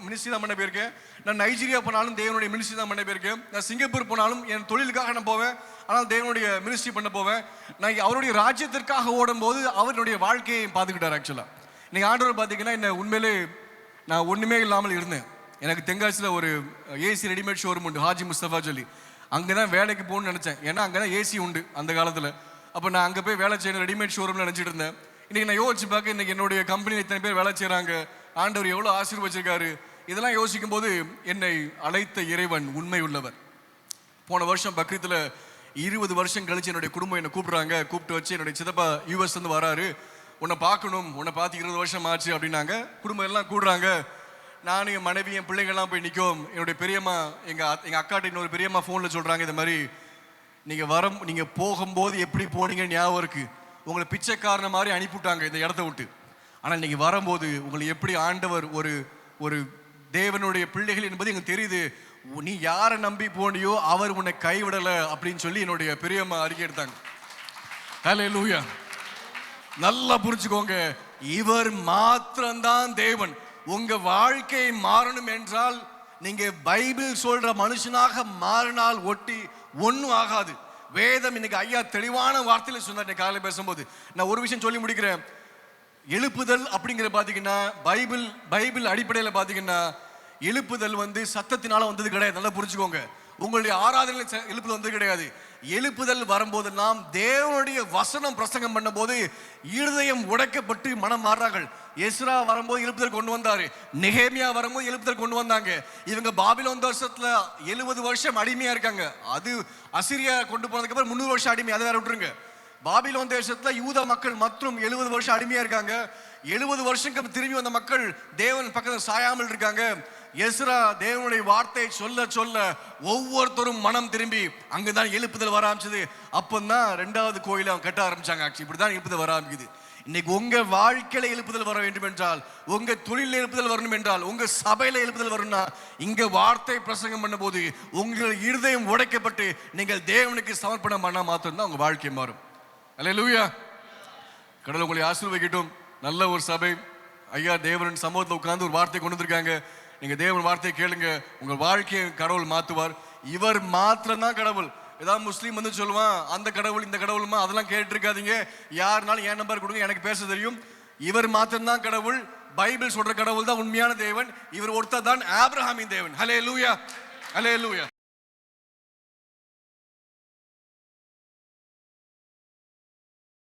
மினிஸ்ட்ரி தான் பண்ண போயிருக்கேன், நான் நைஜீரியா போனாலும் தேவனுடைய மினிஸ்ட்ரி தான் பண்ண போயிருக்கேன், நான் சிங்கப்பூர் போனாலும் என் தொழிலுக்காக நான் போவேன், ஆனால் தேவனுடைய மினிஸ்ட்ரி பண்ண போவேன். நான் அவருடைய ராஜ்யத்திற்காக ஓடும் போது அவருடைய வாழ்க்கையை பார்த்துக்கிட்டார். ஆக்சுவலாக நீங்கள் ஆண்டவர் பார்த்தீங்கன்னா என்ன, உண்மையிலே நான் ஒன்றுமே இல்லாமல் இருந்தேன். எனக்கு தென்காசியில் ஒரு ஏசி ரெடிமேட் ஷோரூம் உண்டு, ஹாஜி முஸ்தபா சொல்லி. அங்கே தான் வேலைக்கு போகணும்னு நினச்சேன், ஏன்னா அங்கே தான் ஏசி உண்டு அந்த காலத்தில். அப்போ நான் அங்கே போய் வேலை செய்யணும், ரெடிமேட் ஷோரூமில் நினச்சிட்டு இருந்தேன். இன்றைக்கி நான் யோசிச்சு பார்க்க, இன்றைக்கி என்னுடைய கம்பெனியில் இத்தனை பேர் வேலை செய்கிறாங்க, ஆண்டவர் எவ்வளோ ஆசீர்வச்சிருக்காரு. இதெல்லாம் யோசிக்கும் போது என்னை அழைத்த இறைவன் உண்மை உள்ளவர். போன வருஷம் பக்ரீத்தில் 20 வருஷம் கழிச்சு என்னுடைய குடும்பம் என்னை கூப்பிட்டு வச்சு, என்னுடைய சித்தப்பா யூஎஸ்லேருந்து வராரு, உன்னை பார்க்கணும், உன்னை பார்த்து 20 வருஷம் ஆச்சு அப்படின்னாங்க. குடும்பம் எல்லாம் கூடுறாங்க. நானும் என் மனைவி என் பிள்ளைங்கள்லாம் போய் நிற்கும். என்னுடைய பெரியம்மா எங்கள் அக்காட்ட இன்னொரு பெரியம்மா ஃபோனில் சொல்கிறாங்க, இது மாதிரி நீங்கள் போகும்போது எப்படி போனீங்க ஞாபகம் இருக்கு, உங்களை பிச்சைக்காரன மாதிரி அனுப்பிவிட்டாங்க இந்த இடத்த விட்டு, ஆனால் நீங்கள் வரும்போது உங்களை எப்படி ஆண்டவர் ஒரு தேவனுடைய பிள்ளைகள் என்பது எங்களுக்கு தெரியுது, நீ யாரை நம்பி போனியோ அவர் உன்னை கைவிடலை அப்படின்னு சொல்லி என்னுடைய பெரியம்மா அறிக்கை எடுத்தாங்க. ஹல்லேலூயா. நல்லா புரிஞ்சுக்கோங்க, இவர் மாத்திரம்தான் தேவன். உங்க வாழ்க்கை மாறணும் என்றால் நீங்க பைபிள் சொல்ற மனுஷனாக மாறினால் ஒன்றும் ஆகாது. வேதம் இன்னைக்கு ஐயா தெளிவான வார்த்தையில சொன்னார் காலையில் பேசும்போது. நான் ஒரு விஷயம் சொல்லி முடிக்கிறேன். எழுப்புதல் அப்படிங்கிற பாத்தீங்கன்னா பைபிள் அடிப்படையில் பாத்தீங்கன்னா எழுப்புதல் சத்தத்தினால வந்தது கிடையாது. நல்லா புரிஞ்சுக்கோங்க, உங்களுடைய ஆராதனை எழுப்புதல் வந்தது கிடையாது. எழுப்புதல் வரும்போதெல்லாம் தேவனுடைய வசனம் பிரசங்கம் பண்ண போது இருதயம் உடைக்கப்பட்டு மனம் மாறார்கள். எஸ்ரா வரும்போது எழுப்புதல் கொண்டு வந்தாரு, நெகேமியா வரும்போது எழுப்புதல் கொண்டு வந்தாங்க. இவங்க பாபிலோன் தேசத்துல 70 வருஷம் அடிமையா இருக்காங்க. அது அசிரியா கொண்டு போனதுக்கு அப்புறம் 300 வருஷம் அடிமை, அதை வேற விட்டுருங்க. பாபிலோன் தேசத்துல யூத மக்கள் மற்றும் 70 வருஷம் அடிமையா இருக்காங்க. 70 வருஷம் திரும்பி வந்த மக்கள் தேவன் பக்கத்தில் சாயாமல் இருக்காங்க. எஸ்ரா தேவனுடைய வார்த்தையை சொல்ல சொல்ல ஒவ்வொருத்தரும் மனம் திரும்பி அங்கதான் எழுப்புதல் வர ஆரம்பிச்சது. அப்பந்தான் 2வது கோயிலை கட்ட ஆரம்பிச்சாங்க. ஆக்சுவலி இப்படிதான் எழுப்புதல் வர ஆரம்பிக்குது. இன்னைக்கு உங்க வாழ்க்கையில எழுப்புதல் வர வேண்டும் என்றால், உங்க தொழில எழுப்புதல் வரணும் என்றால், உங்க சபையில எழுப்புதல் வரணும்னா, இங்க வார்த்தை பிரசங்கம் பண்ணும் போது உங்கள் இருதயம் உடைக்கப்பட்டு நீங்கள் தேவனுக்கு சமர்ப்பணம் பண்ணா மாத்திரம் தான் உங்க வாழ்க்கை மாறும். அல்லேலூயா. கடவுள் உங்களை ஆசீர்வதிக்கட்டும். நல்ல ஒரு சபை, ஐயா தேவன் சமூகத்தில் உட்கார்ந்து ஒரு வார்த்தை கொண்டு வந்திருக்காங்க. நீங்க தேவன் வார்த்தையை கேளுங்க, உங்க வாழ்க்கையை கடவுள் மாத்துவார். இவர் மாத்திரம் தான் கடவுள். ஏதாவது முஸ்லீம் வந்து சொல்லுவான் அந்த கடவுள் இந்த கடவுளுமா, அதெல்லாம் கேட்டு இருக்காதீங்க. யாருனாலும் என் நம்பர் கொடுங்க, எனக்கு பேச தெரியும். இவர் மாத்திரம் தான் கடவுள். பைபிள் சொல்ற கடவுள் தான் உண்மையான தேவன். இவர் ஒருத்தர் தான் ஆபிரகாமின் தேவன். ஹல்லேலூயா, ஹல்லேலூயா.